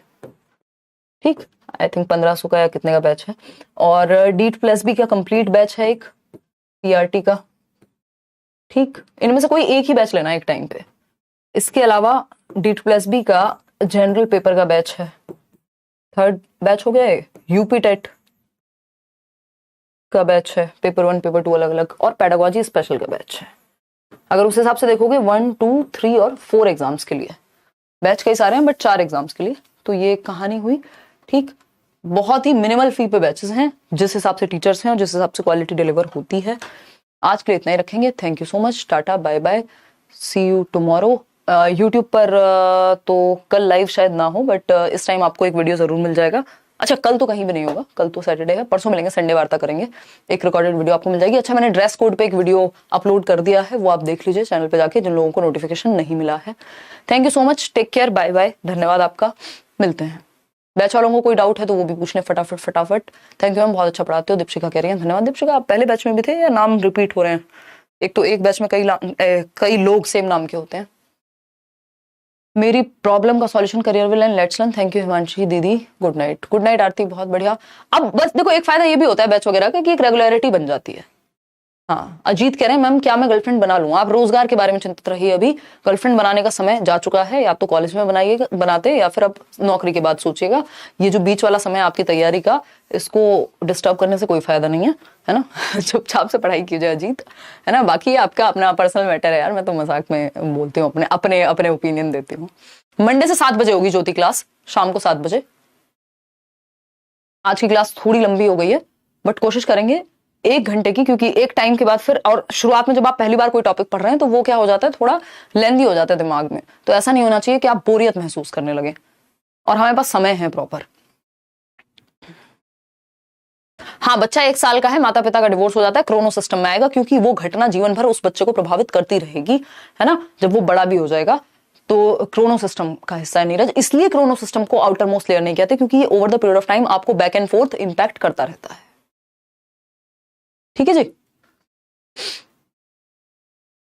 ठीक, आई थिंक 1500 का या कितने का बैच है, और डीट प्लस बी का कंप्लीट बैच है एक पीआरटी का। ठीक, इनमें से कोई एक ही बैच लेना है एक टाइम पे। इसके अलावा डीट प्लस बी का जनरल पेपर का बैच है, 3rd बैच हो गया है। यूपी टेट का बैच है, पेपर 1 पेपर 2 अलग अलग, और पेडागोजी स्पेशल का बैच है। अगर उस हिसाब से देखोगे 1, 2, 3 और 4 एग्जाम्स के लिए बैच कई सारे हैं, बट 4 एग्जाम्स के लिए, तो ये कहानी हुई। ठीक, बहुत ही मिनिमल फी पे बैचेस हैं, जिस हिसाब से टीचर्स हैं और जिस हिसाब से क्वालिटी डिलीवर होती है। आज के लिए इतना ही रखेंगे। Thank you so much, tata bye bye, see you tomorrow. YouTube पर तो कल लाइव शायद ना हो, बट इस टाइम आपको एक वीडियो जरूर मिल जाएगा। अच्छा, कल तो कहीं भी नहीं होगा, कल तो सैटरडे है, परसों मिलेंगे, संडे वार्ता करेंगे, एक रिकॉर्डेड वीडियो आपको मिल जाएगी। अच्छा, मैंने ड्रेस कोड पे एक वीडियो अपलोड कर दिया है, वो आप देख लीजिए चैनल पे जाके, जिन लोगों को नोटिफिकेशन नहीं मिला है। Thank you so much, take care, bye bye, धन्यवाद आपका, मिलते हैं। बैच वालों को कोई डाउट है तो वो भी पूछ लें फटाफट। थैंक यू मैम, बहुत अच्छा पढ़ाते हो, दीपशिका कह रही है। धन्यवाद दीपशिका। आप पहले बैच में भी थे या नाम रिपीट हो रहे हैं? एक तो एक बैच में कई लोग सेम नाम के होते हैं। मेरी प्रॉब्लम का solution career will and let's learn. Thank you Himanshi दीदी, गुड नाइट। गुड नाइट आरती, बहुत बढ़िया। अब बस देखो, एक फायदा ये भी होता है बैच वगैरह का कि एक रेगुलरिटी बन जाती है। हाँ, अजीत कह रहे हैं मैम क्या मैं गर्लफ्रेंड बना लूं? आप रोजगार के बारे में चिंतित रहिए, अभी गर्लफ्रेंड बनाने का समय जा चुका है, या तो कॉलेज में बनाते या फिर अब नौकरी के बाद सोचिएगा। ये जो बीच वाला समय आपकी तैयारी का, इसको डिस्टर्ब करने से कोई फायदा नहीं है ना चुपचाप से पढ़ाई कीजिए अजीत, है ना। बाकी आपका अपना पर्सनल मैटर है यार, मैं तो मजाक में बोलती हूँ, अपने ओपिनियन देती हूँ। मंडे से 7 बजे होगी ज्योति क्लास, शाम को 7 बजे। आज की क्लास थोड़ी लंबी हो गई है, बट कोशिश करेंगे 1 घंटे की, क्योंकि एक टाइम के बाद फिर, और शुरुआत में जब आप पहली बार कोई टॉपिक पढ़ रहे हैं तो वो क्या हो जाता है, थोड़ा लेंदी हो जाता है दिमाग में, तो ऐसा नहीं होना चाहिए कि आप बोरियत महसूस करने लगे, और हमारे पास समय है प्रॉपर। हाँ, बच्चा 1 साल का है, माता पिता का डिवोर्स हो जाता है, क्रोनो सिस्टम में आएगा, क्योंकि वो घटना जीवन भर उस बच्चे को प्रभावित करती रहेगी, है ना। जब वो बड़ा भी हो जाएगा तो क्रोनो सिस्टम का हिस्सा है नीरज, इसलिए क्रोनो सिस्टम को आउटर मोस्ट लेयर नहीं कहते, क्योंकि ये over the period of time आपको बैक एंड फोर्थ इंपैक्ट करता रहता है। ठीक है जी।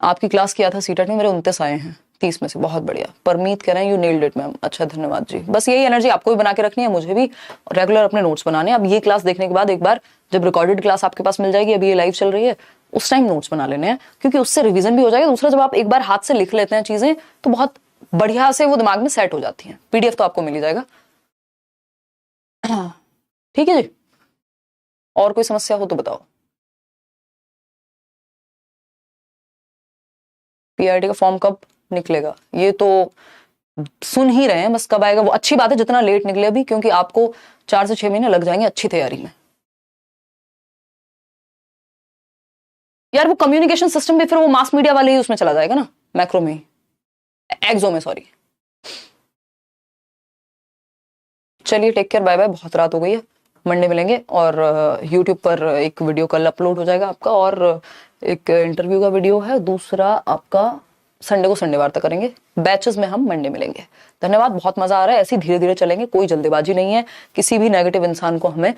आपकी क्लास किया था सीटेट में, मेरे 29 आए हैं 30 में से, बहुत बढ़िया। परमीत कह रहे हैं यू नेल्ड इट मैम, अच्छा धन्यवाद जी। बस यही एनर्जी आपको भी बना के रखनी है, मुझे भी, रेगुलर अपने नोट्स बनाने। अब ये क्लास देखने के बाद एक बार जब रिकॉर्डेड क्लास आपके पास मिल जाएगी, अभी ये लाइव चल रही है, उस टाइम नोट्स बना लेने हैं, क्योंकि उससे रिवीजन भी हो जाएगा। दूसरा, जब आप एक बार हाथ से लिख लेते हैं चीजें तो बहुत बढ़िया से वो दिमाग में सेट हो जाती हैं। पीडीएफ तो आपको मिल ही जाएगा। ठीक है जी, और कोई समस्या हो तो बताओ। पीआरटी का फॉर्म कब निकलेगा ये तो सुन ही रहे हैं, बस कब आएगा वो अच्छी बात है, जितना लेट निकले अभी, क्योंकि आपको 4 से 6 महीने लग जाएंगे अच्छी तैयारी में। यार वो कम्युनिकेशन सिस्टम में फिर वो मास मीडिया वाले ही उसमें चला जाएगा ना, मैक्रो में, एक्सो में, सॉरी। चलिए टेक केयर, बाय बाय, बहुत रात हो गई है, मंडे मिलेंगे। और यूट्यूब पर एक वीडियो कल अपलोड हो जाएगा आपका, और एक इंटरव्यू का वीडियो है, दूसरा आपका संडे को संडे वार्ता करेंगे। बैचेस में हम मंडे मिलेंगे। धन्यवाद, बहुत मजा आ रहा है, ऐसे धीरे धीरे चलेंगे, कोई जल्दीबाजी नहीं है, किसी भी नेगेटिव इंसान को हमें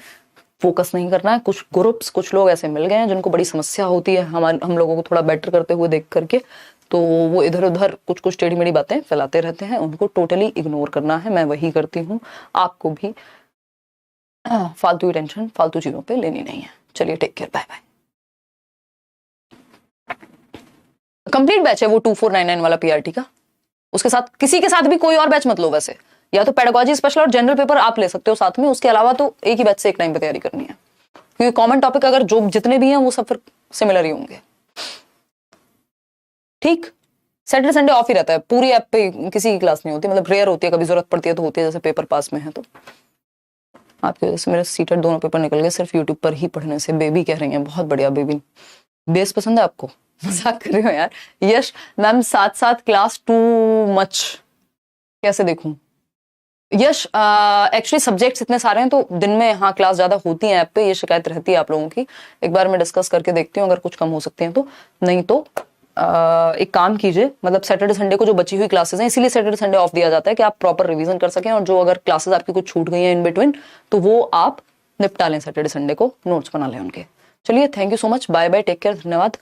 फोकस नहीं करना है। कुछ ग्रुप्स, कुछ लोग ऐसे मिल गए हैं जिनको बड़ी समस्या होती है हम लोगों को थोड़ा बेटर करते हुए देख करके, तो वो इधर उधर कुछ कुछ टेढ़ी मेढ़ी बातें फैलाते रहते हैं, उनको टोटली इग्नोर करना है। मैं वही करती हूँ, आपको भी फालतू की टेंशन फालतू चीजों पे लेनी नहीं है। चलिए take care, bye bye. Complete batch है वो 2499 वाला पीआरटी का, उसके साथ किसी के साथ भी कोई और बैच मत लो। वैसे या तो पेडागोजी स्पेशल और जनरल पेपर आप ले सकते हो साथ में, उसके अलावा तो एक ही बैच से एक टाइम पे तैयारी करनी है, क्योंकि कॉमन टॉपिक अगर जो जितने भी हैं वो सब फिर सिमिलर ही होंगे। ठीक, सैटरडे संडे ऑफ ही रहता है, पूरी ऐप पे किसी की क्लास नहीं होती, मतलब रेयर होती है, कभी जरूरत पड़ती है तो होती है, जैसे पेपर पास में है। तो आपकी वजह से मेरे सीटेड दोनों पेपर निकल गए सिर्फ यूट्यूब पर ही पढ़ने से। बेबी कह रही है, बहुत बढ़िया बेबी। बेस पसंद है आपको? मजाक कर रही हो यार। यश मैम, साथ साथ क्लास टू मच, कैसे देखूं? यश एक्चुअली सब्जेक्ट्स इतने सारे हैं तो दिन में हाँ क्लास ज्यादा होती है ऐप पे, ये शिकायत रहती है आप लोगों की। एक बार मैं डिस्कस करके देखती हूँ, अगर कुछ कम हो सकते हैं तो, नहीं तो एक काम कीजिए, मतलब सैटरडे संडे को जो बची हुई क्लासेस हैं, इसीलिए सैटरडे संडे ऑफ दिया जाता है कि आप प्रॉपर रिवीजन कर सकें, और जो अगर क्लासेस आपकी कुछ छूट गई हैं इन बिटवीन तो वो आप निपटा लें सैटरडे संडे को, नोट्स बना लें उनके। चलिए, thank you so much, bye bye, take care, धन्यवाद।